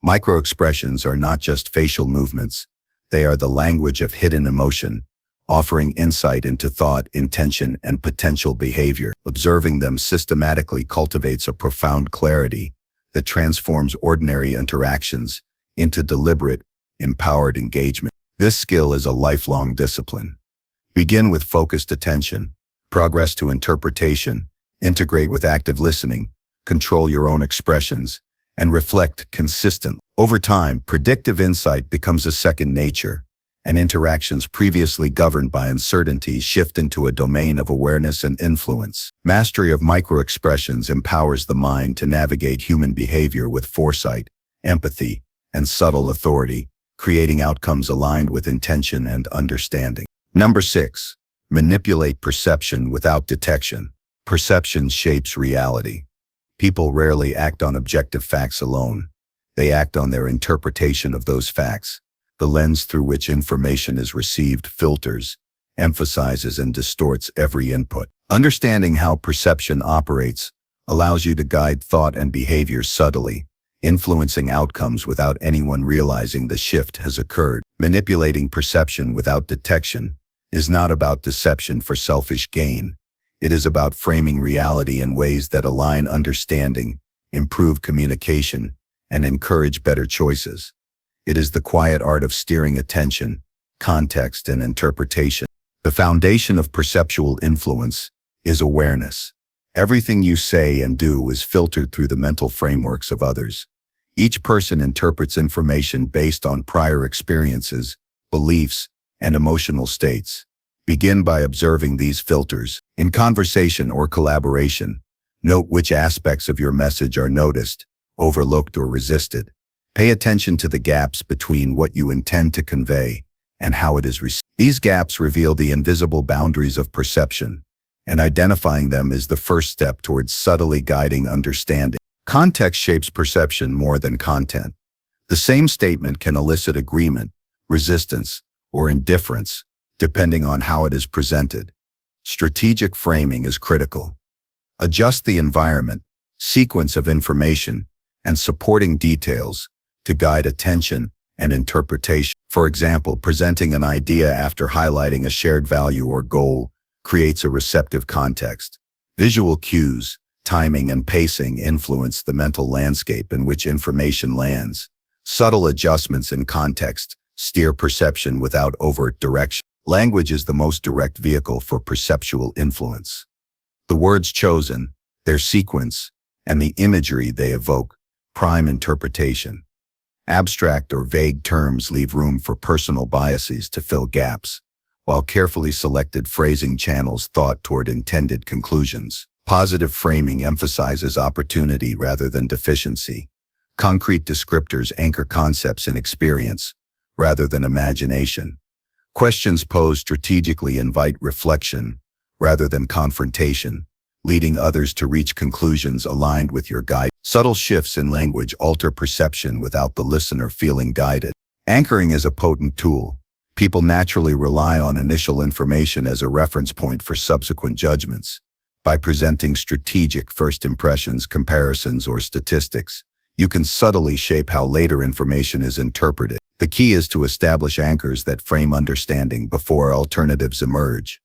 Microexpressions are not just facial movements. They are the language of hidden emotion, offering insight into thought, intention, and potential behavior. Observing them systematically cultivates a profound clarity that transforms ordinary interactions into deliberate, empowered engagement. This skill is a lifelong discipline. Begin with focused attention, progress to interpretation, integrate with active listening, control your own expressions, and reflect consistently. Over time, predictive insight becomes a second nature, and interactions previously governed by uncertainty shift into a domain of awareness and influence. Mastery of microexpressions empowers the mind to navigate human behavior with foresight, empathy, and subtle authority, creating outcomes aligned with intention and understanding. Number 6. Manipulate perception without detection. Perception shapes reality. People rarely act on objective facts alone. They act on their interpretation of those facts. The lens through which information is received filters, emphasizes, and distorts every input. Understanding how perception operates allows you to guide thought and behavior subtly, influencing outcomes without anyone realizing the shift has occurred. Manipulating perception without detection is not about deception for selfish gain. It is about framing reality in ways that align understanding, improve communication, and encourage better choices. It is the quiet art of steering attention, context, and interpretation. The foundation of perceptual influence is awareness. Everything you say and do is filtered through the mental frameworks of others. Each person interprets information based on prior experiences, beliefs, and emotional states. Begin by observing these filters. In conversation or collaboration, note which aspects of your message are noticed, overlooked, or resisted. Pay attention to the gaps between what you intend to convey and how it is received. These gaps reveal the invisible boundaries of perception, and identifying them is the first step towards subtly guiding understanding. Context shapes perception more than content. The same statement can elicit agreement, resistance, or indifference, depending on how it is presented. Strategic framing is critical. Adjust the environment, sequence of information, and supporting details to guide attention and interpretation. For example, presenting an idea after highlighting a shared value or goal creates a receptive context. Visual cues, timing, and pacing influence the mental landscape in which information lands. Subtle adjustments in context steer perception without overt direction. Language is the most direct vehicle for perceptual influence. The words chosen, their sequence, and the imagery they evoke prime interpretation. Abstract or vague terms leave room for personal biases to fill gaps, while carefully selected phrasing channels thought toward intended conclusions. Positive framing emphasizes opportunity rather than deficiency. Concrete descriptors anchor concepts in experience rather than imagination. Questions posed strategically invite reflection rather than confrontation, leading others to reach conclusions aligned with your guide. Subtle shifts in language alter perception without the listener feeling guided. Anchoring is a potent tool. People naturally rely on initial information as a reference point for subsequent judgments. By presenting strategic first impressions, comparisons, or statistics, you can subtly shape how later information is interpreted. The key is to establish anchors that frame understanding before alternatives emerge.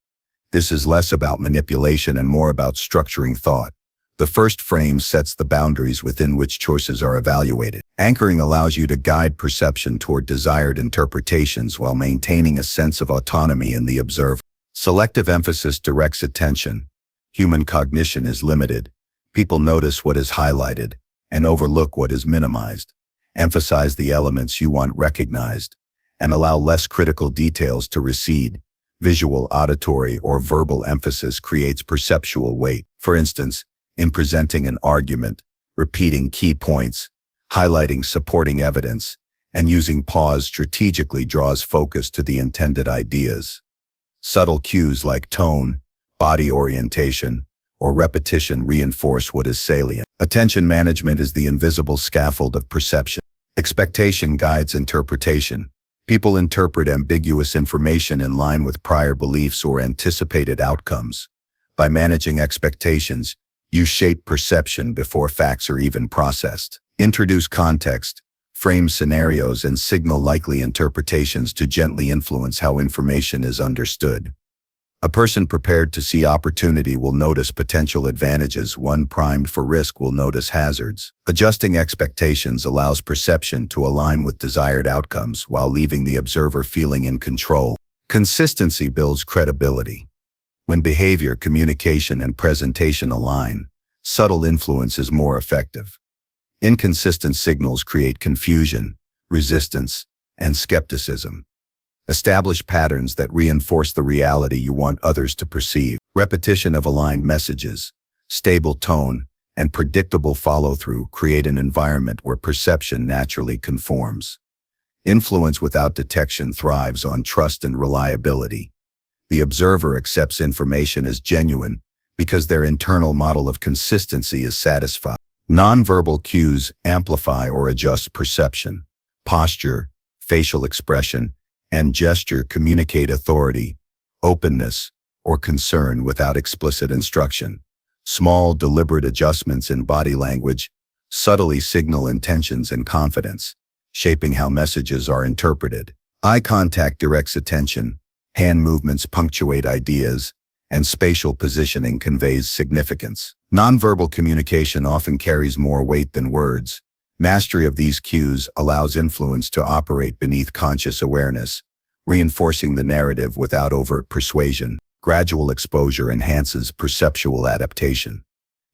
This is less about manipulation and more about structuring thought. The first frame sets the boundaries within which choices are evaluated. Anchoring allows you to guide perception toward desired interpretations while maintaining a sense of autonomy in the observer. Selective emphasis directs attention. Human cognition is limited. People notice what is highlighted and overlook what is minimized. Emphasize the elements you want recognized and allow less critical details to recede. Visual, auditory, or verbal emphasis creates perceptual weight. For instance, in presenting an argument, repeating key points, highlighting supporting evidence, and using pause strategically draws focus to the intended ideas. Subtle cues like tone, body orientation, or repetition reinforce what is salient. Attention management is the invisible scaffold of perception. Expectation guides interpretation. People interpret ambiguous information in line with prior beliefs or anticipated outcomes. By managing expectations, you shape perception before facts are even processed. Introduce context. frame scenarios, and signal likely interpretations to gently influence how information is understood. A person prepared to see opportunity will notice potential advantages. One primed for risk will notice hazards. Adjusting expectations allows perception to align with desired outcomes while leaving the observer feeling in control. Consistency builds credibility. When behavior, communication, and presentation align, subtle influence is more effective. Inconsistent signals create confusion, resistance, and skepticism. Establish patterns that reinforce the reality you want others to perceive. Repetition of aligned messages, stable tone, and predictable follow-through create an environment where perception naturally conforms. Influence without detection thrives on trust and reliability. The observer accepts information as genuine because their internal model of consistency is satisfied. Nonverbal cues amplify or adjust perception. Posture, facial expression, and gesture communicate authority, openness, or concern without explicit instruction. Small, deliberate adjustments in body language subtly signal intentions and confidence, shaping how messages are interpreted. Eye contact directs attention, hand movements punctuate ideas, and spatial positioning conveys significance. Nonverbal communication often carries more weight than words. Mastery of these cues allows influence to operate beneath conscious awareness, reinforcing the narrative without overt persuasion. Gradual exposure enhances perceptual adaptation.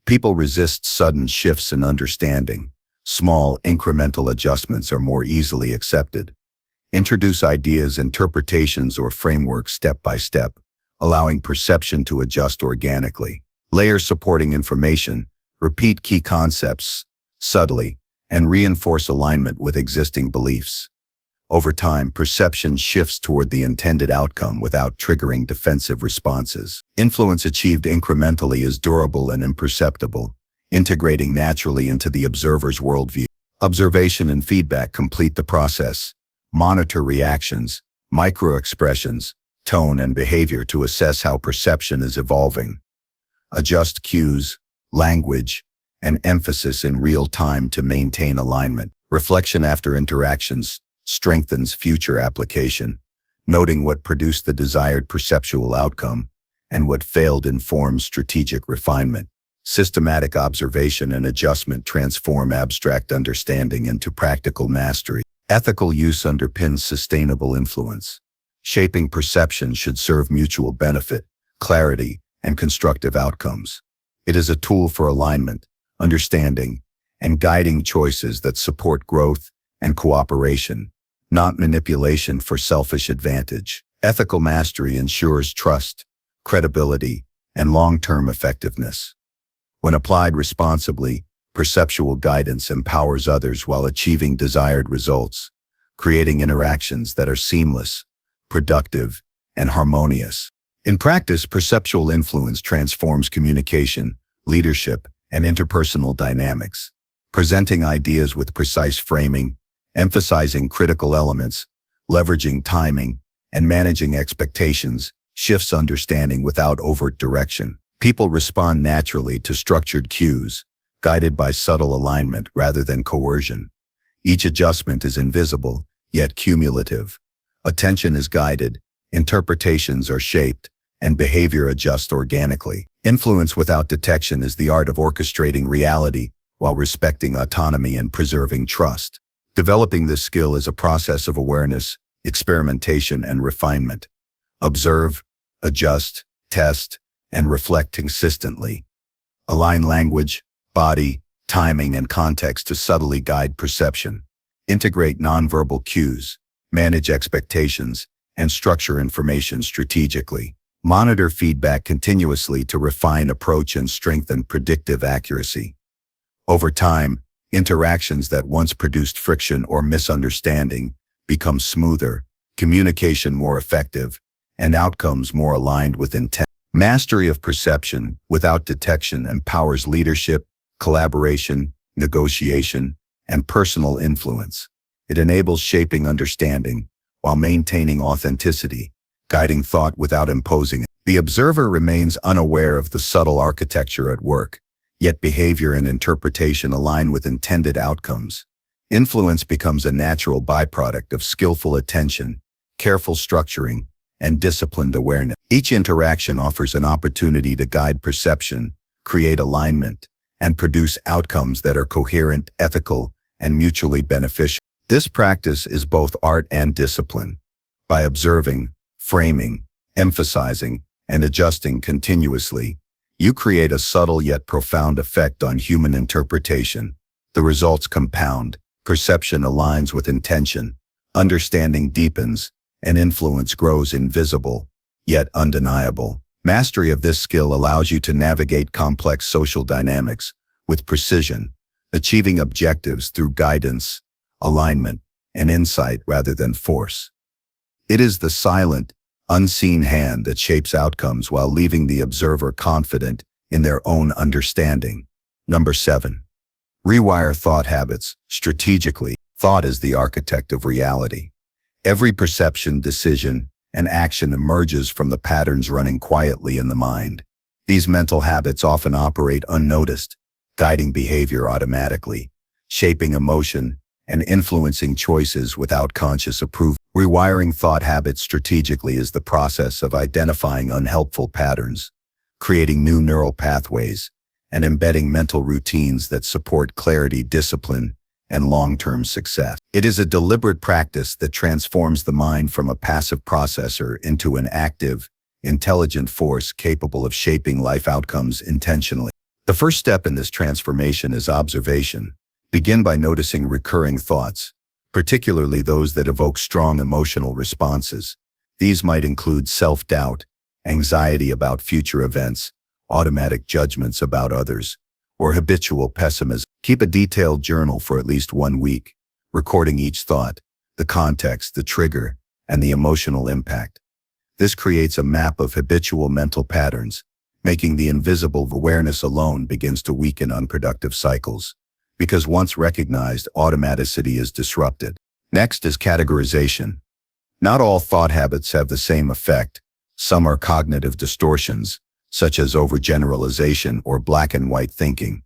People resist sudden shifts in understanding. Small, incremental adjustments are more easily accepted. Introduce ideas, interpretations, or frameworks step by step, allowing perception to adjust organically. Layer supporting information, repeat key concepts subtly, and reinforce alignment with existing beliefs. Over time, perception shifts toward the intended outcome without triggering defensive responses. Influence achieved incrementally is durable and imperceptible, integrating naturally into the observer's worldview. Observation and feedback complete the process. Monitor reactions, microexpressions, tone, and behavior to assess how perception is evolving. Adjust cues, language, and emphasis in real time to maintain alignment. Reflection after interactions strengthens future application. Noting what produced the desired perceptual outcome and what failed informs strategic refinement. Systematic observation and adjustment transform abstract understanding into practical mastery. Ethical use underpins sustainable influence. Shaping perception should serve mutual benefit, clarity, and constructive outcomes. It is a tool for alignment, understanding, and guiding choices that support growth and cooperation, not manipulation for selfish advantage. Ethical mastery ensures trust, credibility, and long-term effectiveness. When applied responsibly, perceptual guidance empowers others while achieving desired results, creating interactions that are seamless, productive, and harmonious. In practice, perceptual influence transforms communication, leadership, and interpersonal dynamics. Presenting ideas with precise framing, emphasizing critical elements, leveraging timing, and managing expectations shifts understanding without overt direction. People respond naturally to structured cues, guided by subtle alignment rather than coercion. Each adjustment is invisible, yet cumulative. Attention is guided, interpretations are shaped, and behavior adjusts organically. Influence without detection is the art of orchestrating reality while respecting autonomy and preserving trust. Developing this skill is a process of awareness, experimentation, and refinement. Observe, adjust, test, and reflect consistently. Align language, body, timing, and context to subtly guide perception. Integrate nonverbal cues, manage expectations, and structure information strategically. Monitor feedback continuously to refine approach and strengthen predictive accuracy. Over time, interactions that once produced friction or misunderstanding become smoother, communication more effective, and outcomes more aligned with intent. Mastery of perception without detection empowers leadership, collaboration, negotiation, and personal influence. It enables shaping understanding while maintaining authenticity, guiding thought without imposing it. The observer remains unaware of the subtle architecture at work, yet behavior and interpretation align with intended outcomes. Influence becomes a natural byproduct of skillful attention, careful structuring, and disciplined awareness. Each interaction offers an opportunity to guide perception, create alignment, and produce outcomes that are coherent, ethical, and mutually beneficial. This practice is both art and discipline. By observing, framing, emphasizing, and adjusting continuously, you create a subtle yet profound effect on human interpretation. The results compound, perception aligns with intention, understanding deepens, and influence grows invisible, yet undeniable. Mastery of this skill allows you to navigate complex social dynamics with precision, achieving objectives through guidance, alignment, and insight rather than force. It is the silent, unseen hand that shapes outcomes while leaving the observer confident in their own understanding. Number 7. Rewire thought habits strategically. Thought is the architect of reality. Every perception, decision, and action emerges from the patterns running quietly in the mind. These mental habits often operate unnoticed, guiding behavior automatically, shaping emotion, and influencing choices without conscious approval. Rewiring thought habits strategically is the process of identifying unhelpful patterns, creating new neural pathways, and embedding mental routines that support clarity, discipline, and long-term success. It is a deliberate practice that transforms the mind from a passive processor into an active, intelligent force capable of shaping life outcomes intentionally. The first step in this transformation is observation. Begin by noticing recurring thoughts, particularly those that evoke strong emotional responses. These might include self-doubt, anxiety about future events, automatic judgments about others, or habitual pessimism. Keep a detailed journal for at least 1 week, recording each thought, the context, the trigger, and the emotional impact. This creates a map of habitual mental patterns, making the invisible awareness alone begins to weaken unproductive cycles, because once recognized, automaticity is disrupted. Next is categorization. Not all thought habits have the same effect. Some are cognitive distortions, such as overgeneralization or black and white thinking.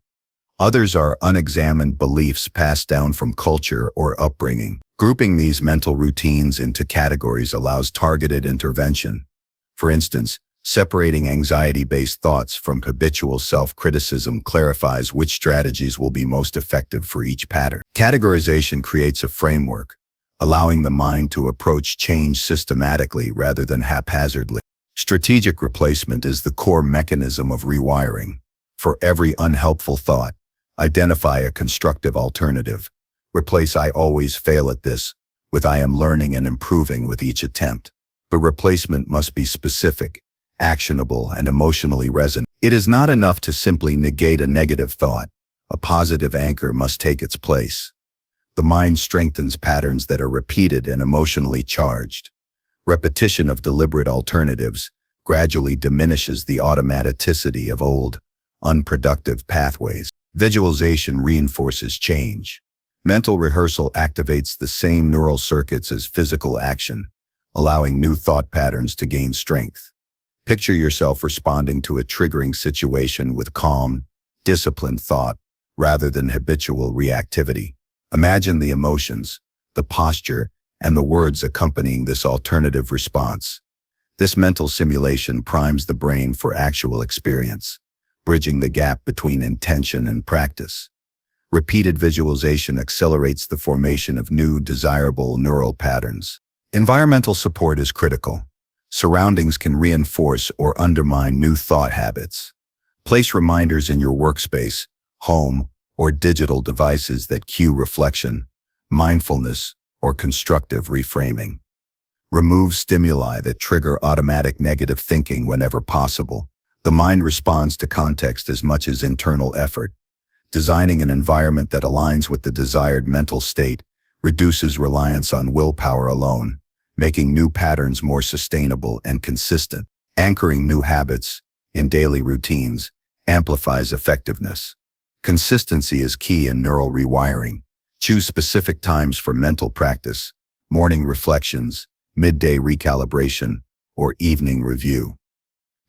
Others are unexamined beliefs passed down from culture or upbringing. Grouping these mental routines into categories allows targeted intervention. For instance, separating anxiety-based thoughts from habitual self-criticism clarifies which strategies will be most effective for each pattern. Categorization creates a framework, allowing the mind to approach change systematically rather than haphazardly. Strategic replacement is the core mechanism of rewiring. For every unhelpful thought, identify a constructive alternative. Replace "I always fail at this" with "I am learning and improving with each attempt." But replacement must be specific, actionable, and emotionally resonant. It is not enough to simply negate a negative thought. A positive anchor must take its place. The mind strengthens patterns that are repeated and emotionally charged. Repetition of deliberate alternatives gradually diminishes the automaticity of old, unproductive pathways. Visualization reinforces change. Mental rehearsal activates the same neural circuits as physical action, allowing new thought patterns to gain strength. Picture yourself responding to a triggering situation with calm, disciplined thought rather than habitual reactivity. Imagine the emotions, the posture, and the words accompanying this alternative response. This mental simulation primes the brain for actual experience, bridging the gap between intention and practice. Repeated visualization accelerates the formation of new, desirable neural patterns. Environmental support is critical. Surroundings can reinforce or undermine new thought habits. Place reminders in your workspace, home, or digital devices that cue reflection, mindfulness, or constructive reframing. Remove stimuli that trigger automatic negative thinking whenever possible. The mind responds to context as much as internal effort. Designing an environment that aligns with the desired mental state reduces reliance on willpower alone, making new patterns more sustainable and consistent. Anchoring new habits in daily routines amplifies effectiveness. Consistency is key in neural rewiring. Choose specific times for mental practice, morning reflections, midday recalibration, or evening review.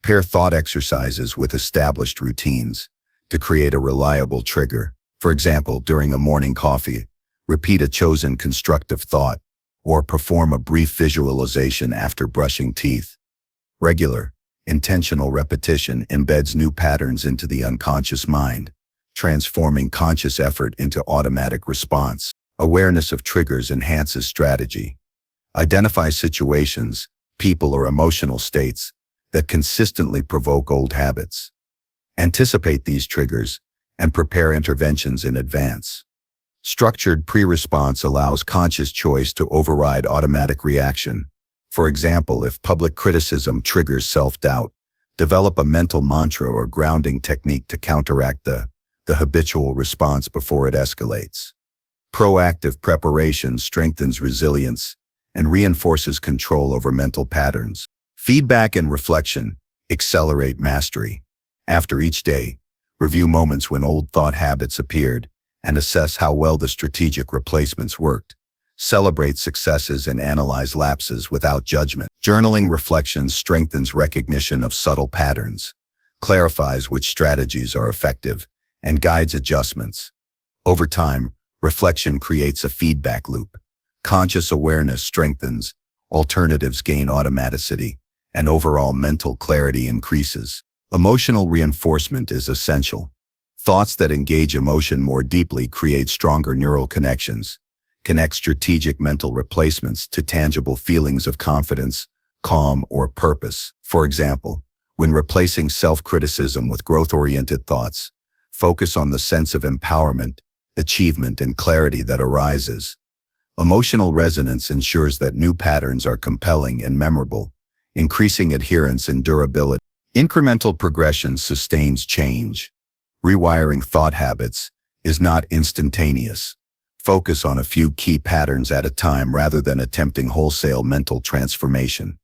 Pair thought exercises with established routines to create a reliable trigger. For example, during a morning coffee, repeat a chosen constructive thought, or perform a brief visualization after brushing teeth. Regular, intentional repetition embeds new patterns into the unconscious mind, transforming conscious effort into automatic response. Awareness of triggers enhances strategy. Identify situations, people, or emotional states that consistently provoke old habits. Anticipate these triggers and prepare interventions in advance. Structured pre-response allows conscious choice to override automatic reaction. For example, if public criticism triggers self-doubt, develop a mental mantra or grounding technique to counteract the habitual response before it escalates. Proactive preparation strengthens resilience and reinforces control over mental patterns. Feedback and reflection accelerate mastery. After each day, review moments when old thought habits appeared and assess how well the strategic replacements worked. Celebrate successes and analyze lapses without judgment. Journaling reflections strengthens recognition of subtle patterns, clarifies which strategies are effective, and guides adjustments. Over time, reflection creates a feedback loop. Conscious awareness strengthens, alternatives gain automaticity, and overall mental clarity increases. Emotional reinforcement is essential. Thoughts that engage emotion more deeply create stronger neural connections. Connect strategic mental replacements to tangible feelings of confidence, calm, or purpose. For example, when replacing self-criticism with growth-oriented thoughts, focus on the sense of empowerment, achievement, and clarity that arises. Emotional resonance ensures that new patterns are compelling and memorable, increasing adherence and durability. Incremental progression sustains change. Rewiring thought habits is not instantaneous. Focus on a few key patterns at a time rather than attempting wholesale mental transformation.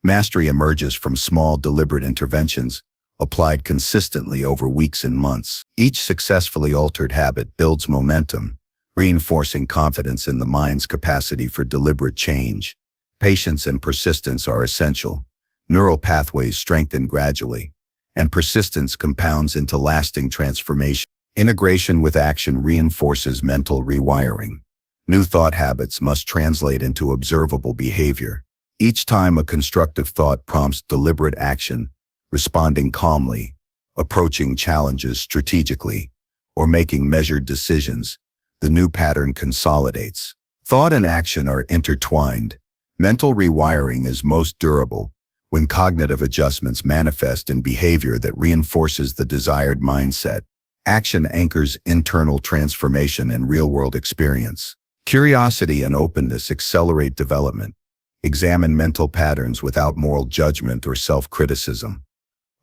Mastery emerges from small, deliberate interventions applied consistently over weeks and months. Each successfully altered habit builds momentum, reinforcing confidence in the mind's capacity for deliberate change. Patience and persistence are essential. Neural pathways strengthen gradually, and persistence compounds into lasting transformation. Integration with action reinforces mental rewiring. New thought habits must translate into observable behavior. Each time a constructive thought prompts deliberate action, responding calmly, approaching challenges strategically, or making measured decisions, the new pattern consolidates. Thought and action are intertwined. Mental rewiring is most durable when cognitive adjustments manifest in behavior that reinforces the desired mindset. Action anchors internal transformation and real-world experience. Curiosity and openness accelerate development. Examine mental patterns without moral judgment or self-criticism.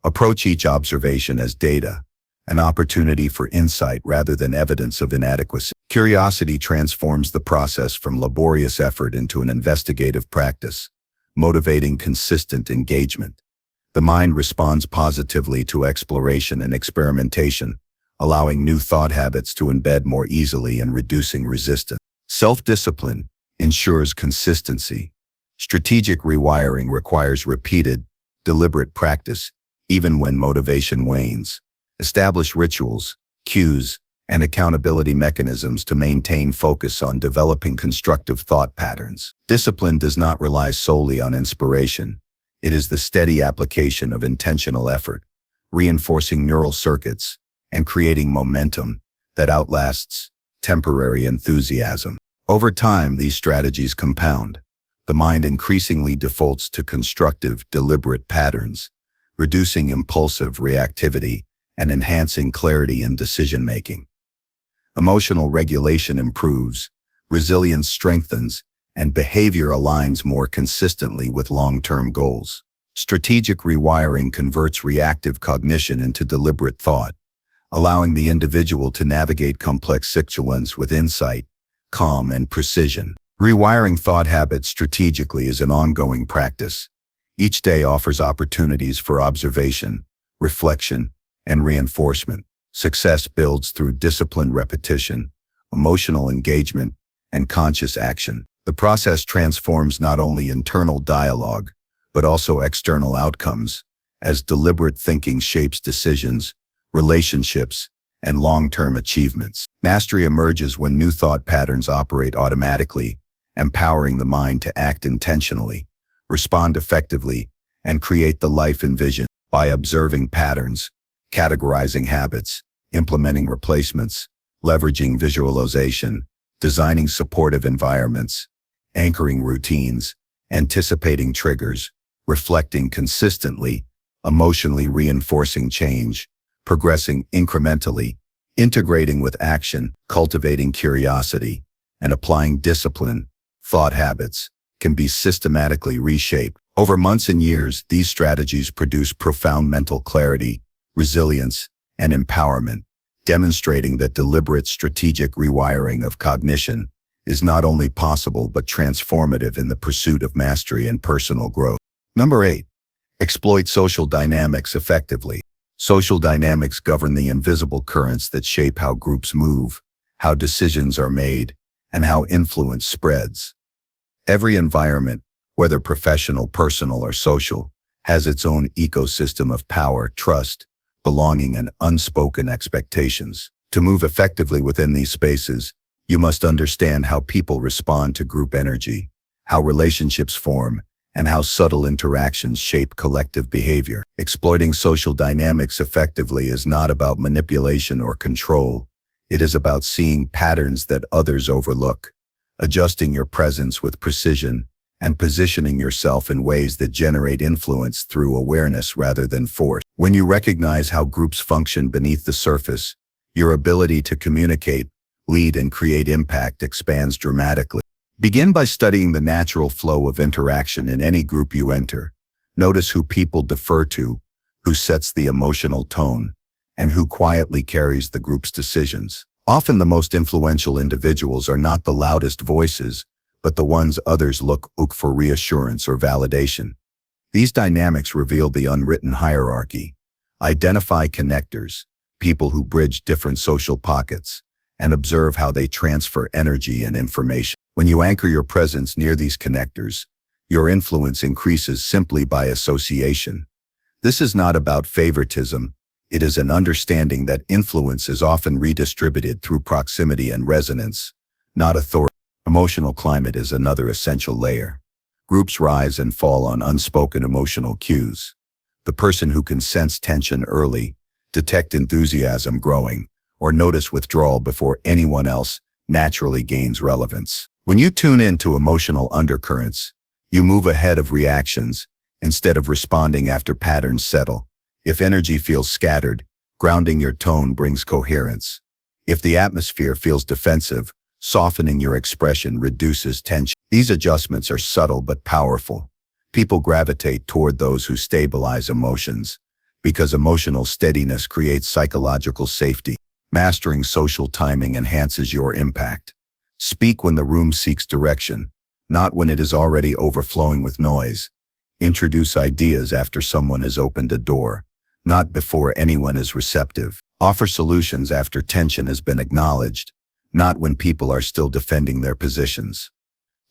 Approach each observation as data, an opportunity for insight rather than evidence of inadequacy. Curiosity transforms the process from laborious effort into an investigative practice, motivating consistent engagement. The mind responds positively to exploration and experimentation, allowing new thought habits to embed more easily and reducing resistance. Self-discipline ensures consistency. Strategic rewiring requires repeated, deliberate practice, even when motivation wanes. Establish rituals, cues, and accountability mechanisms to maintain focus on developing constructive thought patterns. Discipline does not rely solely on inspiration. It is the steady application of intentional effort, reinforcing neural circuits, and creating momentum that outlasts temporary enthusiasm. Over time, these strategies compound. The mind increasingly defaults to constructive, deliberate patterns, reducing impulsive reactivity and enhancing clarity in decision-making. Emotional regulation improves, resilience strengthens, and behavior aligns more consistently with long-term goals. Strategic rewiring converts reactive cognition into deliberate thought, allowing the individual to navigate complex situations with insight, calm, and precision. Rewiring thought habits strategically is an ongoing practice. Each day offers opportunities for observation, reflection, and reinforcement. Success builds through disciplined repetition, emotional engagement, and conscious action. The process transforms not only internal dialogue, but also external outcomes, as deliberate thinking shapes decisions, relationships, and long-term achievements. Mastery emerges when new thought patterns operate automatically, empowering the mind to act intentionally, respond effectively, and create the life envisioned. By observing patterns, categorizing habits, implementing replacements, leveraging visualization, designing supportive environments, anchoring routines, anticipating triggers, reflecting consistently, emotionally reinforcing change, progressing incrementally, integrating with action, cultivating curiosity, and applying discipline, thought habits can be systematically reshaped. Over months and years, these strategies produce profound mental clarity, resilience, and empowerment, demonstrating that deliberate strategic rewiring of cognition is not only possible but transformative in the pursuit of mastery and personal growth. Number 8. Exploit social dynamics effectively. Social dynamics govern the invisible currents that shape how groups move, how decisions are made, and how influence spreads. Every environment, whether professional, personal, or social, has its own ecosystem of power, trust, belonging, and unspoken expectations. To move effectively within these spaces, you must understand how people respond to group energy, how relationships form, and how subtle interactions shape collective behavior. Exploiting social dynamics effectively is not about manipulation or control. It is about seeing patterns that others overlook, adjusting your presence with precision, and positioning yourself in ways that generate influence through awareness rather than force. When you recognize how groups function beneath the surface, your ability to communicate, lead, and create impact expands dramatically. Begin by studying the natural flow of interaction in any group you enter. Notice who people defer to, who sets the emotional tone, and who quietly carries the group's decisions. Often the most influential individuals are not the loudest voices, but the ones others look for reassurance or validation. These dynamics reveal the unwritten hierarchy. Identify connectors, people who bridge different social pockets, and observe how they transfer energy and information. When you anchor your presence near these connectors, your influence increases simply by association. This is not about favoritism. It is an understanding that influence is often redistributed through proximity and resonance, not authority. Emotional climate is another essential layer. Groups rise and fall on unspoken emotional cues. The person who can sense tension early, detect enthusiasm growing, or notice withdrawal before anyone else naturally gains relevance. When you tune into emotional undercurrents, you move ahead of reactions instead of responding after patterns settle. If energy feels scattered, grounding your tone brings coherence. If the atmosphere feels defensive, softening your expression reduces tension. These adjustments are subtle but powerful. People gravitate toward those who stabilize emotions, because emotional steadiness creates psychological safety. Mastering social timing enhances your impact. Speak when the room seeks direction, not when it is already overflowing with noise. Introduce ideas after someone has opened a door, not before anyone is receptive. Offer solutions after tension has been acknowledged, not when people are still defending their positions.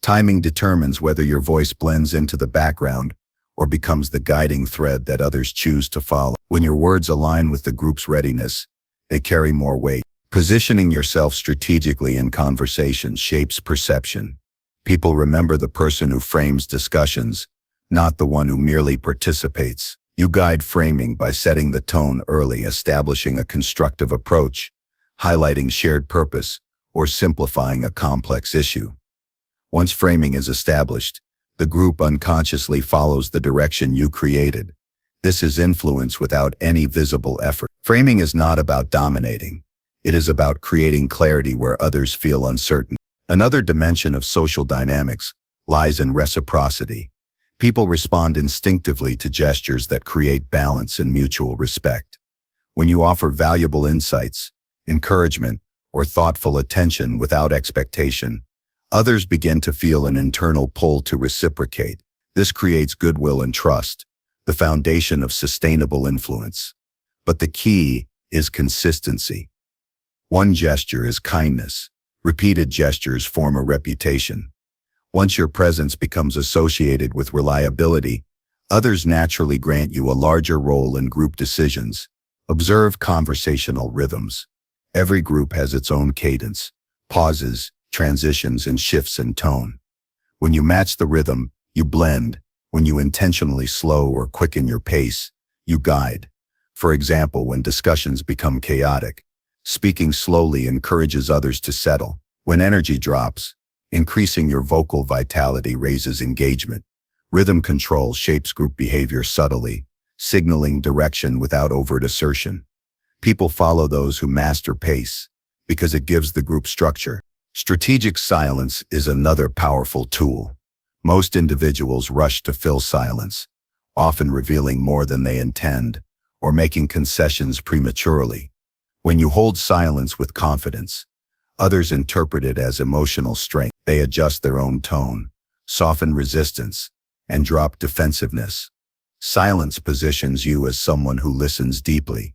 Timing determines whether your voice blends into the background or becomes the guiding thread that others choose to follow. When your words align with the group's readiness, they carry more weight. Positioning yourself strategically in conversation shapes perception. People remember the person who frames discussions, not the one who merely participates. You guide framing by setting the tone early, establishing a constructive approach, highlighting shared purpose, or simplifying a complex issue. Once framing is established, the group unconsciously follows the direction you created. This is influence without any visible effort. Framing is not about dominating. It is about creating clarity where others feel uncertain. Another dimension of social dynamics lies in reciprocity. People respond instinctively to gestures that create balance and mutual respect. When you offer valuable insights, encouragement, or thoughtful attention without expectation, others begin to feel an internal pull to reciprocate. This creates goodwill and trust, the foundation of sustainable influence. But the key is consistency. One gesture is kindness. Repeated gestures form a reputation. Once your presence becomes associated with reliability, others naturally grant you a larger role in group decisions. Observe conversational rhythms. Every group has its own cadence, pauses, transitions, and shifts in tone. When you match the rhythm, you blend. When you intentionally slow or quicken your pace, you guide. For example, when discussions become chaotic, speaking slowly encourages others to settle. When energy drops, increasing your vocal vitality raises engagement. Rhythm control shapes group behavior subtly, signaling direction without overt assertion. People follow those who master pace because it gives the group structure. Strategic silence is another powerful tool. Most individuals rush to fill silence, often revealing more than they intend or making concessions prematurely. When you hold silence with confidence, others interpret it as emotional strength. They adjust their own tone, soften resistance, and drop defensiveness. Silence positions you as someone who listens deeply.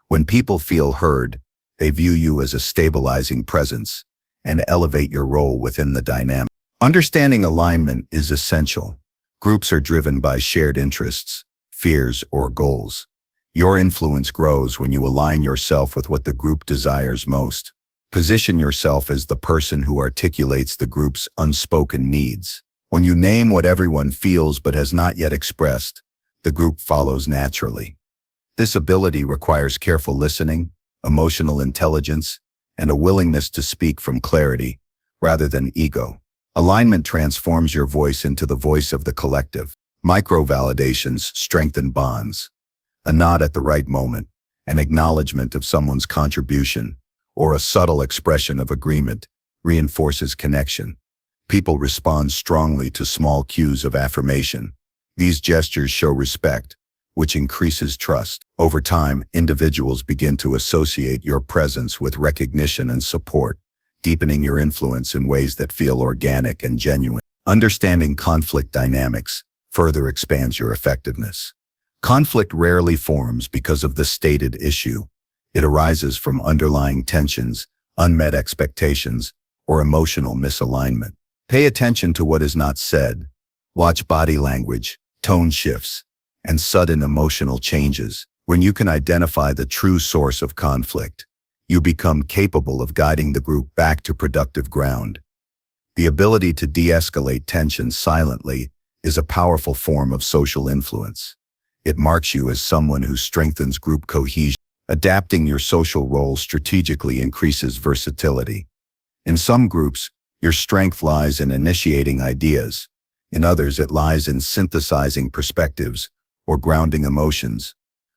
When people feel heard, they view you as a stabilizing presence and elevate your role within the dynamic. Understanding alignment is essential. Groups are driven by shared interests, fears, or goals. Your influence grows when you align yourself with what the group desires most. Position yourself as the person who articulates the group's unspoken needs. When you name what everyone feels but has not yet expressed, the group follows naturally. This ability requires careful listening, emotional intelligence, and a willingness to speak from clarity rather than ego. Alignment transforms your voice into the voice of the collective. Micro-validations strengthen bonds. A nod at the right moment, an acknowledgement of someone's contribution, or a subtle expression of agreement reinforces connection. People respond strongly to small cues of affirmation. These gestures show respect, which increases trust. Over time, individuals begin to associate your presence with recognition and support, deepening your influence in ways that feel organic and genuine. Understanding conflict dynamics further expands your effectiveness. Conflict rarely forms because of the stated issue. It arises from underlying tensions, unmet expectations, or emotional misalignment. Pay attention to what is not said. Watch body language, tone shifts, and sudden emotional changes. When you can identify the true source of conflict, you become capable of guiding the group back to productive ground. The ability to de-escalate tensions silently is a powerful form of social influence. It marks you as someone who strengthens group cohesion. Adapting your social role strategically increases versatility. In some groups, your strength lies in initiating ideas. In others, it lies in synthesizing perspectives or grounding emotions.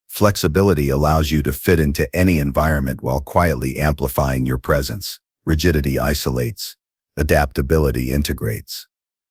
Flexibility allows you to fit into any environment while quietly amplifying your presence. Rigidity isolates. Adaptability integrates.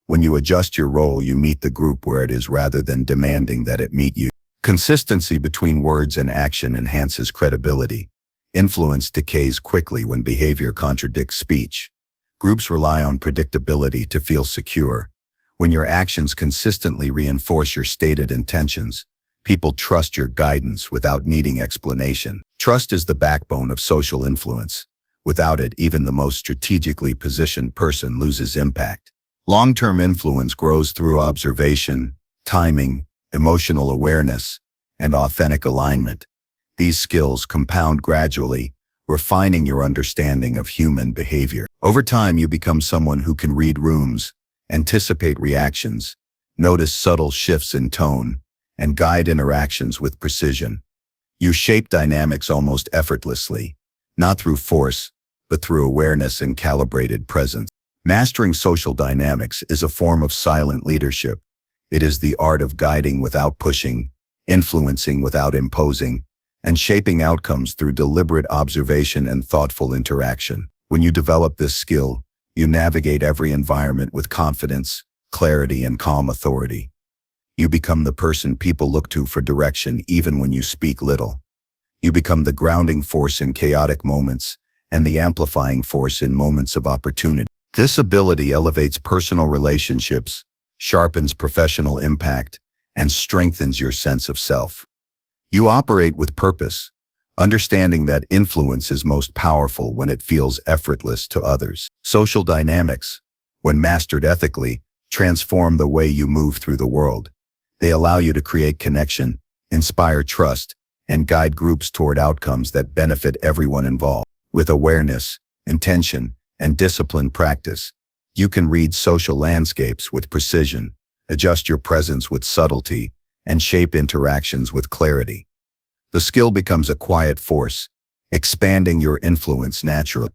When you adjust your role, you meet the group where it is rather than demanding that it meet you. Consistency between words and action enhances credibility. Influence decays quickly when behavior contradicts speech. Groups rely on predictability to feel secure. When your actions consistently reinforce your stated intentions, people trust your guidance without needing explanation. Trust is the backbone of social influence. Without it, even the most strategically positioned person loses impact. Long-term influence grows through observation, timing, emotional awareness, and authentic alignment. These skills compound gradually, refining your understanding of human behavior. Over time, you become someone who can read rooms, anticipate reactions, notice subtle shifts in tone, and guide interactions with precision. You shape dynamics almost effortlessly, not through force, but through awareness and calibrated presence. Mastering social dynamics is a form of silent leadership. It is the art of guiding without pushing, influencing without imposing, and shaping outcomes through deliberate observation and thoughtful interaction. When you develop this skill, you navigate every environment with confidence, clarity, and calm authority. You become the person people look to for direction even when you speak little. You become the grounding force in chaotic moments and the amplifying force in moments of opportunity. This ability elevates personal relationships, sharpens professional impact, and strengthens your sense of self. You operate with purpose, understanding that influence is most powerful when it feels effortless to others. Social dynamics, when mastered ethically, transform the way you move through the world. They allow you to create connection, inspire trust, and guide groups toward outcomes that benefit everyone involved. With awareness, intention, and disciplined practice, you can read social landscapes with precision, adjust your presence with subtlety, and shape interactions with clarity. The skill becomes a quiet force, expanding your influence naturally.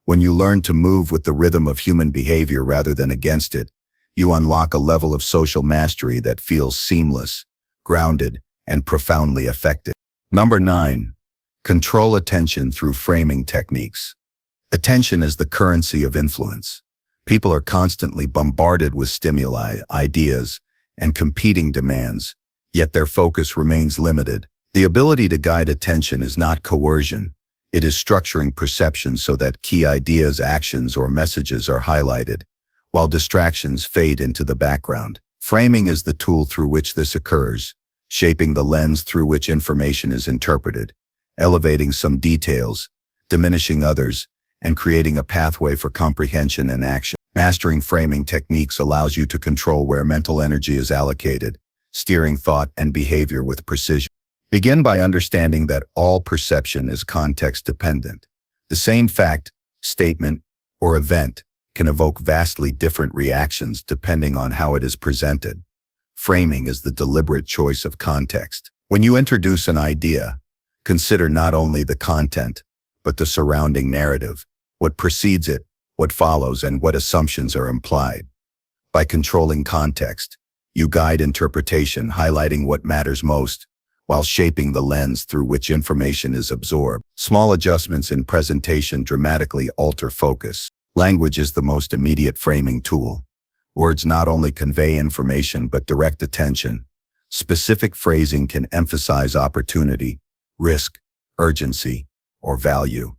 When you learn to move with the rhythm of human behavior rather than against it, you unlock a level of social mastery that feels seamless, grounded, and profoundly effective. Number 9. Control attention through framing techniques. Attention is the currency of influence. People are constantly bombarded with stimuli, ideas, and competing demands, yet their focus remains limited. The ability to guide attention is not coercion. It is structuring perception so that key ideas, actions, or messages are highlighted, while distractions fade into the background. Framing is the tool through which this occurs, shaping the lens through which information is interpreted, elevating some details, diminishing others, and creating a pathway for comprehension and action. Mastering framing techniques allows you to control where mental energy is allocated, steering thought and behavior with precision. Begin by understanding that all perception is context-dependent. The same fact, statement, or event can evoke vastly different reactions depending on how it is presented. Framing is the deliberate choice of context. When you introduce an idea, consider not only the content, but the surrounding narrative, what precedes it, what follows, and what assumptions are implied. By controlling context, you guide interpretation, highlighting what matters most, while shaping the lens through which information is absorbed. Small adjustments in presentation dramatically alter focus. Language is the most immediate framing tool. Words not only convey information but direct attention. Specific phrasing can emphasize opportunity, risk, urgency, or value.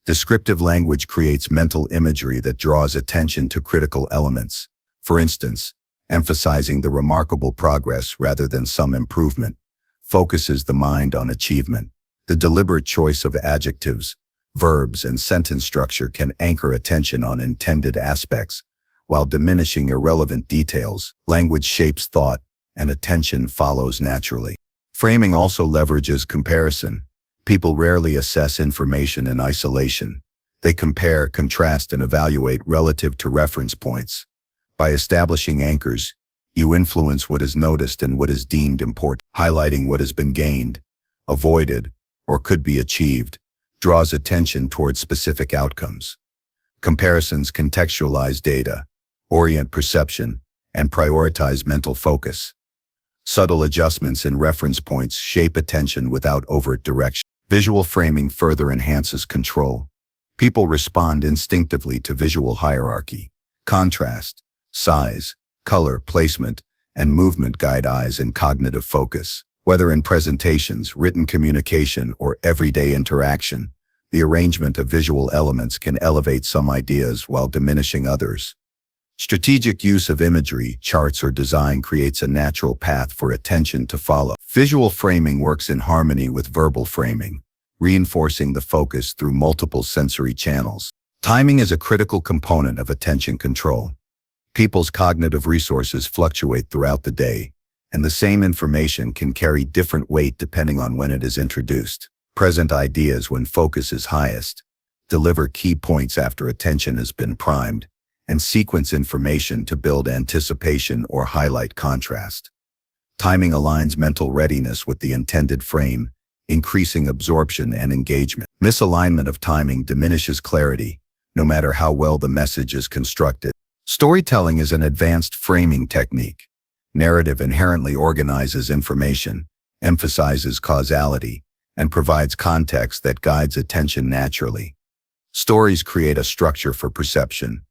Descriptive language creates mental imagery that draws attention to critical elements. For instance, emphasizing the remarkable progress rather than some improvement focuses the mind on achievement. The deliberate choice of adjectives, verbs, and sentence structure can anchor attention on intended aspects, while diminishing irrelevant details. Language shapes thought, and attention follows naturally. Framing also leverages comparison. People rarely assess information in isolation. They compare, contrast, and evaluate relative to reference points. By establishing anchors, you influence what is noticed and what is deemed important. Highlighting what has been gained, avoided, or could be achieved draws attention towards specific outcomes. Comparisons contextualize data, orient perception, and prioritize mental focus. Subtle adjustments in reference points shape attention without overt direction. Visual framing further enhances control. People respond instinctively to visual hierarchy. Contrast, size, color, placement, and movement guide eyes and cognitive focus. Whether in presentations, written communication, or everyday interaction, the arrangement of visual elements can elevate some ideas while diminishing others. Strategic use of imagery, charts, or design creates a natural path for attention to follow. Visual framing works in harmony with verbal framing, reinforcing the focus through multiple sensory channels. Timing is a critical component of attention control. People's cognitive resources fluctuate throughout the day, and the same information can carry different weight depending on when it is introduced. Present ideas when focus is highest, deliver key points after attention has been primed, and sequence information to build anticipation or highlight contrast. Timing aligns mental readiness with the intended frame, increasing absorption and engagement. Misalignment of timing diminishes clarity, no matter how well the message is constructed. Storytelling is an advanced framing technique. Narrative inherently organizes information, emphasizes causality, and provides context that guides attention naturally. Stories create a structure for perception,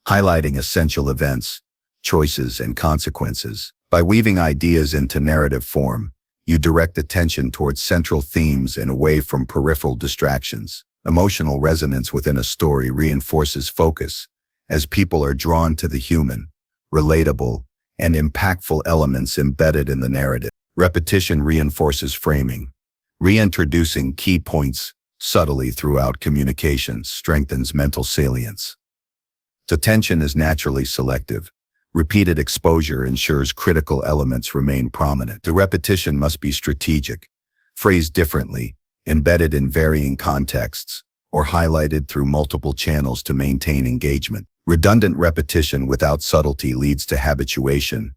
highlighting essential events, choices, and consequences. By weaving ideas into narrative form, you direct attention towards central themes and away from peripheral distractions. Emotional resonance within a story reinforces focus, as people are drawn to the human, relatable, and impactful elements embedded in the narrative. Repetition reinforces framing. Reintroducing key points subtly throughout communication strengthens mental salience. Attention is naturally selective. Repeated exposure ensures critical elements remain prominent. The repetition must be strategic, phrased differently, embedded in varying contexts, or highlighted through multiple channels to maintain engagement. Redundant repetition without subtlety leads to habituation.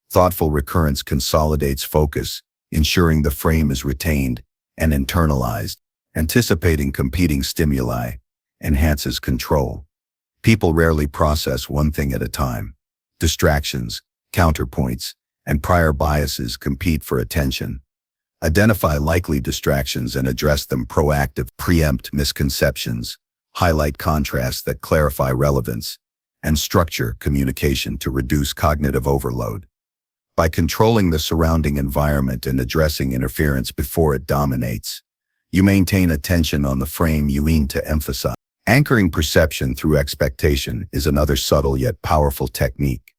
Thoughtful recurrence consolidates focus, ensuring the frame is retained and internalized. Anticipating competing stimuli enhances control. People rarely process one thing at a time. Distractions, counterpoints, and prior biases compete for attention. Identify likely distractions and address them proactively. Preempt misconceptions, highlight contrasts that clarify relevance, and structure communication to reduce cognitive overload. By controlling the surrounding environment and addressing interference before it dominates, you maintain attention on the frame you aim to emphasize. Anchoring perception through expectation is another subtle yet powerful technique.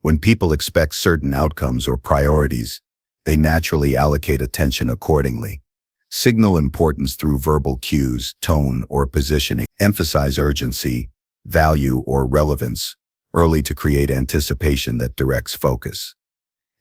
When people expect certain outcomes or priorities, they naturally allocate attention accordingly. Signal importance through verbal cues, tone, or positioning. Emphasize urgency, value, or relevance early to create anticipation that directs focus.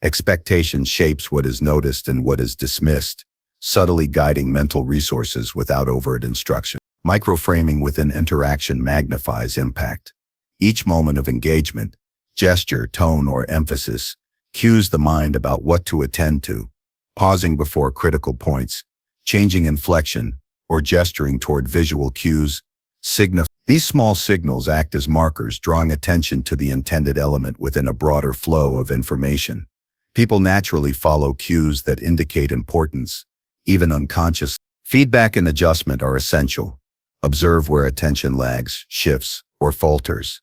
Expectation shapes what is noticed and what is dismissed, subtly guiding mental resources without overt instruction. Microframing within interaction magnifies impact. Each moment of engagement, gesture, tone, or emphasis cues the mind about what to attend to. Pausing before critical points, changing inflection, or gesturing toward visual cues signify. These small signals act as markers, drawing attention to the intended element within a broader flow of information. People naturally follow cues that indicate importance, even unconsciously. Feedback and adjustment are essential. Observe where attention lags, shifts, or falters.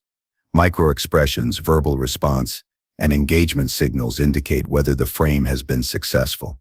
Microexpressions, verbal response, and engagement signals indicate whether the frame has been successful.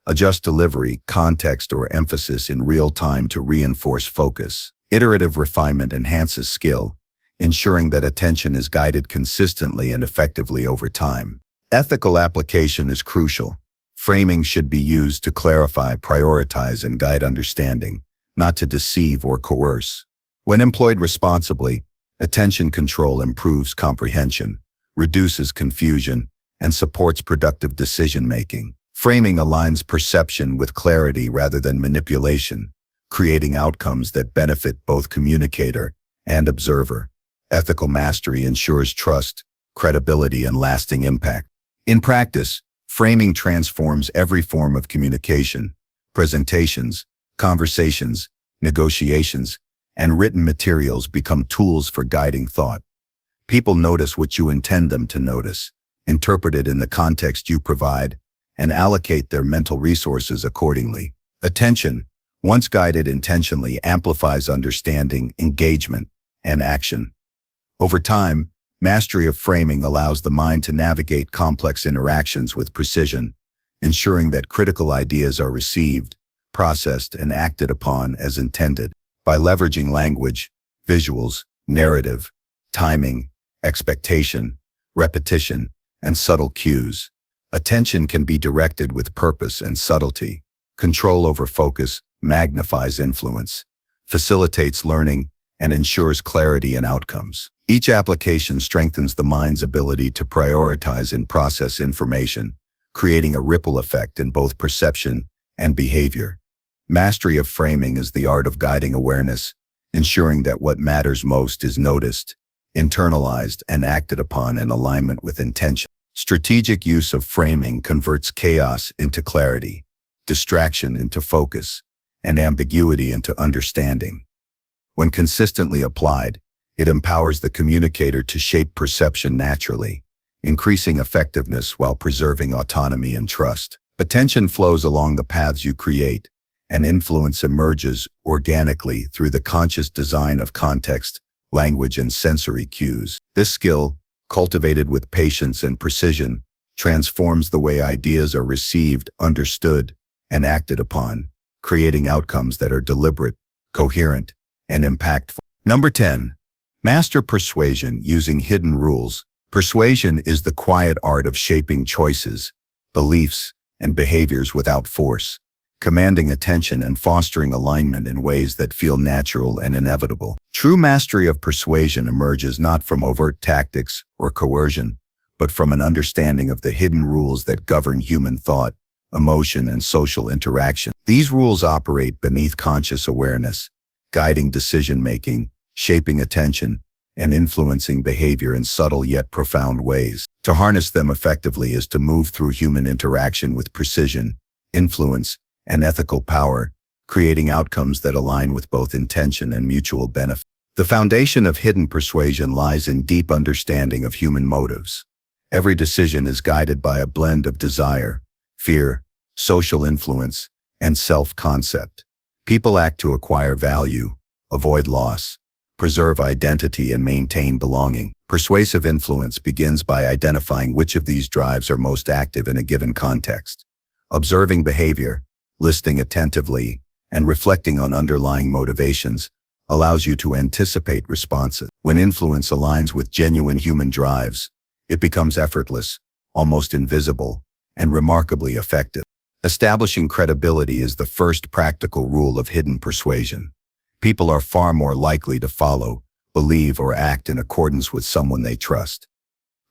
Adjust delivery, context, or emphasis in real time to reinforce focus. Iterative refinement enhances skill, ensuring that attention is guided consistently and effectively over time. Ethical application is crucial. Framing should be used to clarify, prioritize, and guide understanding, not to deceive or coerce. When employed responsibly, attention control improves comprehension, reduces confusion, and supports productive decision-making. Framing aligns perception with clarity rather than manipulation, creating outcomes that benefit both communicator and observer. Ethical mastery ensures trust, credibility, and lasting impact. In practice, framing transforms every form of communication. Presentations, conversations, negotiations, and written materials become tools for guiding thought. People notice what you intend them to notice, interpret it in the context you provide, and allocate their mental resources accordingly. Attention, once guided intentionally, amplifies understanding, engagement, and action. Over time, mastery of framing allows the mind to navigate complex interactions with precision, ensuring that critical ideas are received, processed, and acted upon as intended. By leveraging language, visuals, narrative, timing, expectation, repetition, and subtle cues, attention can be directed with purpose and subtlety. Control over focus magnifies influence, facilitates learning, and ensures clarity in outcomes. Each application strengthens the mind's ability to prioritize and process information, creating a ripple effect in both perception and behavior. Mastery of framing is the art of guiding awareness, ensuring that what matters most is noticed, internalized, and acted upon in alignment with intention. Strategic use of framing converts chaos into clarity, distraction into focus, and ambiguity into understanding. When consistently applied, it empowers the communicator to shape perception naturally, increasing effectiveness while preserving autonomy and trust. Attention flows along the paths you create, and influence emerges organically through the conscious design of context, language, and sensory cues. This skill, cultivated with patience and precision, transforms the way ideas are received, understood, and acted upon, creating outcomes that are deliberate, coherent, and impactful. Number 10. Master persuasion using hidden rules. Persuasion is the quiet art of shaping choices, beliefs, and behaviors without force, commanding attention and fostering alignment in ways that feel natural and inevitable. True mastery of persuasion emerges not from overt tactics or coercion, but from an understanding of the hidden rules that govern human thought, emotion, and social interaction. These rules operate beneath conscious awareness, guiding decision-making, shaping attention, and influencing behavior in subtle yet profound ways. To harness them effectively is to move through human interaction with precision, influence, and ethical power, creating outcomes that align with both intention and mutual benefit. The foundation of hidden persuasion lies in deep understanding of human motives. Every decision is guided by a blend of desire, fear, social influence, and self-concept. People act to acquire value, avoid loss, preserve identity, and maintain belonging. Persuasive influence begins by identifying which of these drives are most active in a given context. Observing behavior, listening attentively, and reflecting on underlying motivations allows you to anticipate responses. When influence aligns with genuine human drives, it becomes effortless, almost invisible, and remarkably effective. Establishing credibility is the first practical rule of hidden persuasion. People are far more likely to follow, believe, or act in accordance with someone they trust.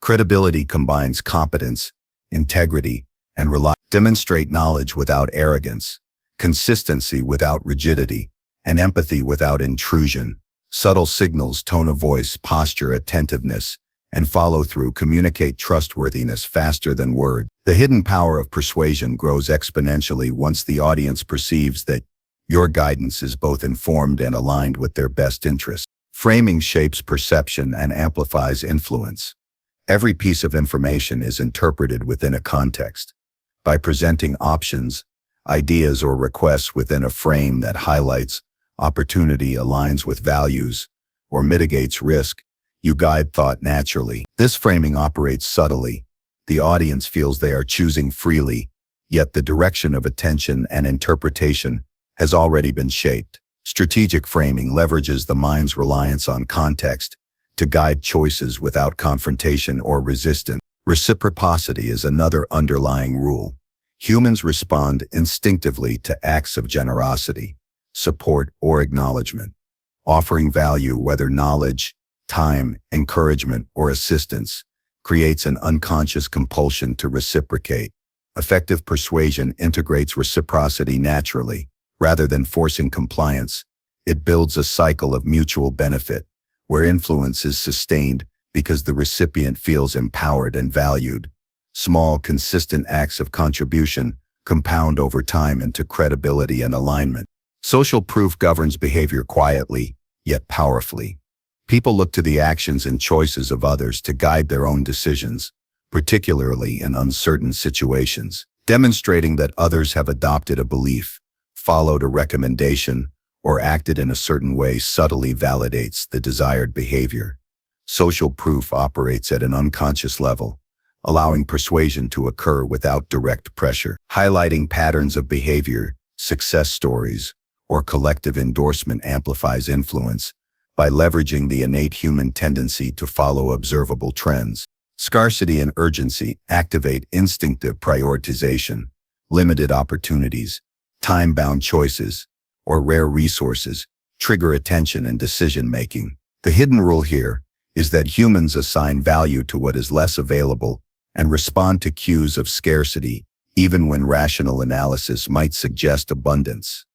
Credibility combines competence, integrity, and reliability. Demonstrate knowledge without arrogance, consistency without rigidity, and empathy without intrusion. Subtle signals, tone of voice, posture, attentiveness, and follow-through communicate trustworthiness faster than words. The hidden power of persuasion grows exponentially once the audience perceives that your guidance is both informed and aligned with their best interests. Framing shapes perception and amplifies influence. Every piece of information is interpreted within a context. By presenting options, ideas, or requests within a frame that highlights opportunity, aligns with values, or mitigates risk, you guide thought naturally. This framing operates subtly. The audience feels they are choosing freely, yet the direction of attention and interpretation has already been shaped. Strategic framing leverages the mind's reliance on context to guide choices without confrontation or resistance. Reciprocity is another underlying rule. Humans respond instinctively to acts of generosity, support, or acknowledgement. Offering value, whether knowledge, time, encouragement, or assistance, creates an unconscious compulsion to reciprocate. Effective persuasion integrates reciprocity naturally. Rather than forcing compliance, it builds a cycle of mutual benefit, where influence is sustained because the recipient feels empowered and valued. Small, consistent acts of contribution compound over time into credibility and alignment. Social proof governs behavior quietly, yet powerfully. People look to the actions and choices of others to guide their own decisions, particularly in uncertain situations. Demonstrating that others have adopted a belief, followed a recommendation, or acted in a certain way subtly validates the desired behavior. Social proof operates at an unconscious level, allowing persuasion to occur without direct pressure. Highlighting patterns of behavior, success stories, or collective endorsement amplifies influence by leveraging the innate human tendency to follow observable trends. Scarcity and urgency activate instinctive prioritization. Limited opportunities, time-bound choices, or rare resources trigger attention and decision-making. The hidden rule here is that humans assign value to what is less available and respond to cues of scarcity, even when rational analysis might suggest abundance.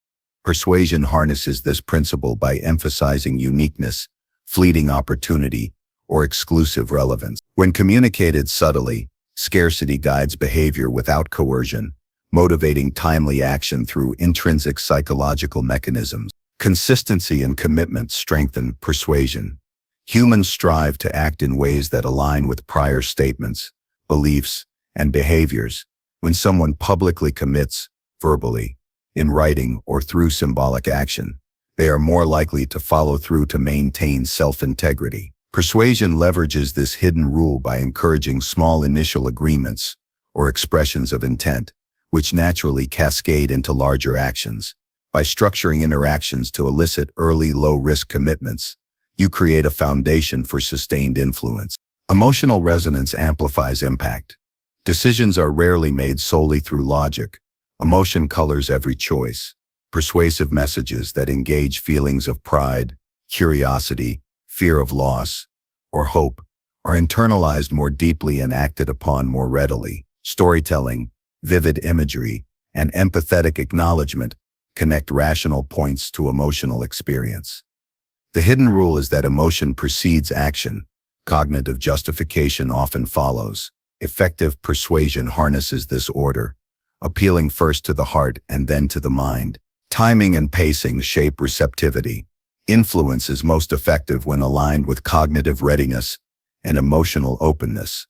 Persuasion harnesses this principle by emphasizing uniqueness, fleeting opportunity, or exclusive relevance. When communicated subtly, scarcity guides behavior without coercion, motivating timely action through intrinsic psychological mechanisms. Consistency and commitment strengthen persuasion. Humans strive to act in ways that align with prior statements, beliefs, and behaviors. When someone publicly commits, verbally, in writing, or through symbolic action, they are more likely to follow through to maintain self-integrity. Persuasion leverages this hidden rule by encouraging small initial agreements or expressions of intent, which naturally cascade into larger actions. By structuring interactions to elicit early, low-risk commitments, you create a foundation for sustained influence. Emotional resonance amplifies impact. Decisions are rarely made solely through logic. Emotion colors every choice. Persuasive messages that engage feelings of pride, curiosity, fear of loss, or hope are internalized more deeply and acted upon more readily. Storytelling, vivid imagery, and empathetic acknowledgement connect rational points to emotional experience. The hidden rule is that emotion precedes action. Cognitive justification often follows. Effective persuasion harnesses this order, appealing first to the heart and then to the mind. Timing and pacing shape receptivity. Influence is most effective when aligned with cognitive readiness and emotional openness.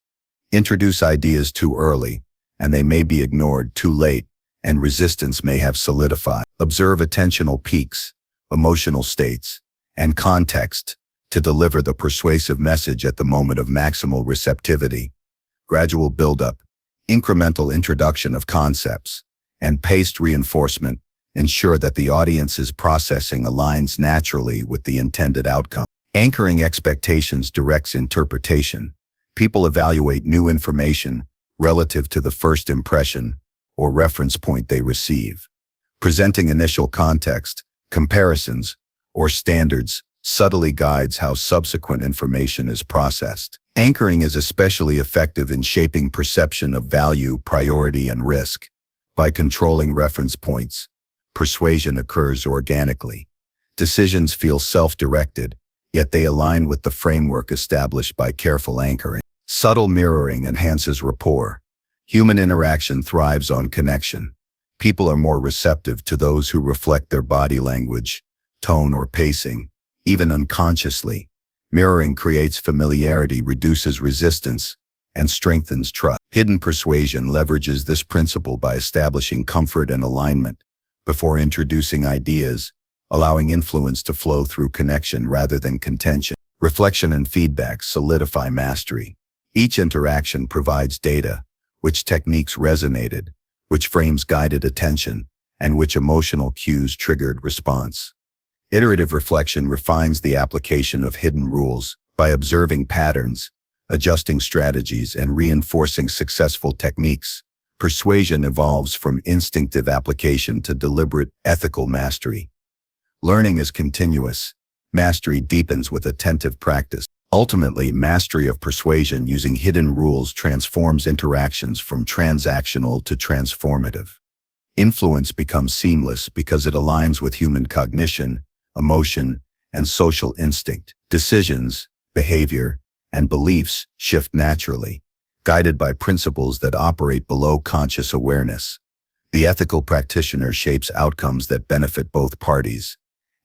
Introduce ideas too early, and they may be ignored too late, and resistance may have solidified. Observe attentional peaks, emotional states, and context to deliver the persuasive message at the moment of maximal receptivity. Gradual buildup, incremental introduction of concepts, and paced reinforcement ensure that the audience's processing aligns naturally with the intended outcome. Anchoring expectations directs interpretation. People evaluate new information relative to the first impression or reference point they receive. Presenting initial context, comparisons, or standards subtly guides how subsequent information is processed. Anchoring is especially effective in shaping perception of value, priority, and risk. By controlling reference points, persuasion occurs organically. Decisions feel self-directed, yet they align with the framework established by careful anchoring. Subtle mirroring enhances rapport. Human interaction thrives on connection. People are more receptive to those who reflect their body language, tone, or pacing, even unconsciously. Mirroring creates familiarity, reduces resistance, and strengthens trust. Hidden persuasion leverages this principle by establishing comfort and alignment before introducing ideas, allowing influence to flow through connection rather than contention. Reflection and feedback solidify mastery. Each interaction provides data, which techniques resonated, which frames guided attention, and which emotional cues triggered response. Iterative reflection refines the application of hidden rules by observing patterns, adjusting strategies, and reinforcing successful techniques. Persuasion evolves from instinctive application to deliberate, ethical mastery. Learning is continuous. Mastery deepens with attentive practice. Ultimately, mastery of persuasion using hidden rules transforms interactions from transactional to transformative. Influence becomes seamless because it aligns with human cognition, emotion, and social instinct. Decisions, behavior, and beliefs shift naturally, guided by principles that operate below conscious awareness. The ethical practitioner shapes outcomes that benefit both parties,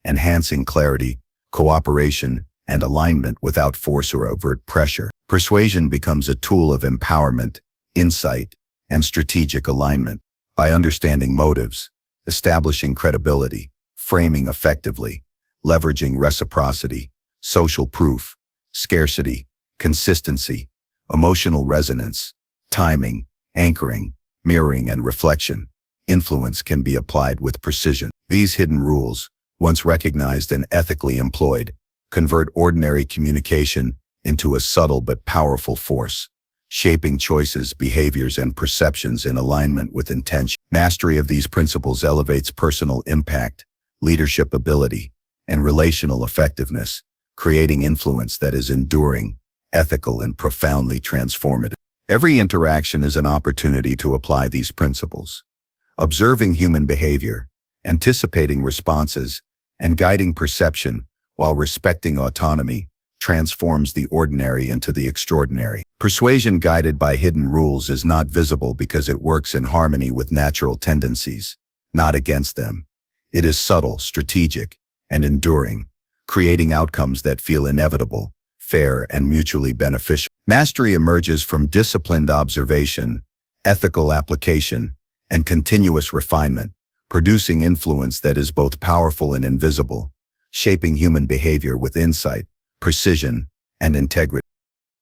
enhancing clarity, cooperation, and alignment without force or overt pressure. Persuasion becomes a tool of empowerment, insight, and strategic alignment. By understanding motives, establishing credibility, framing effectively, leveraging reciprocity, social proof, scarcity, consistency, emotional resonance, timing, anchoring, mirroring, and reflection, influence can be applied with precision. These hidden rules, once recognized and ethically employed, convert ordinary communication into a subtle but powerful force, shaping choices, behaviors, and perceptions in alignment with intention. Mastery of these principles elevates personal impact, leadership ability, and relational effectiveness, creating influence that is enduring, ethical, and profoundly transformative. Every interaction is an opportunity to apply these principles. Observing human behavior, anticipating responses, and guiding perception while respecting autonomy transforms the ordinary into the extraordinary. Persuasion guided by hidden rules is not visible because it works in harmony with natural tendencies, not against them. It is subtle, strategic, and enduring, creating outcomes that feel inevitable, fair, and mutually beneficial. Mastery emerges from disciplined observation, ethical application, and continuous refinement, producing influence that is both powerful and invisible, shaping human behavior with insight, precision, and integrity.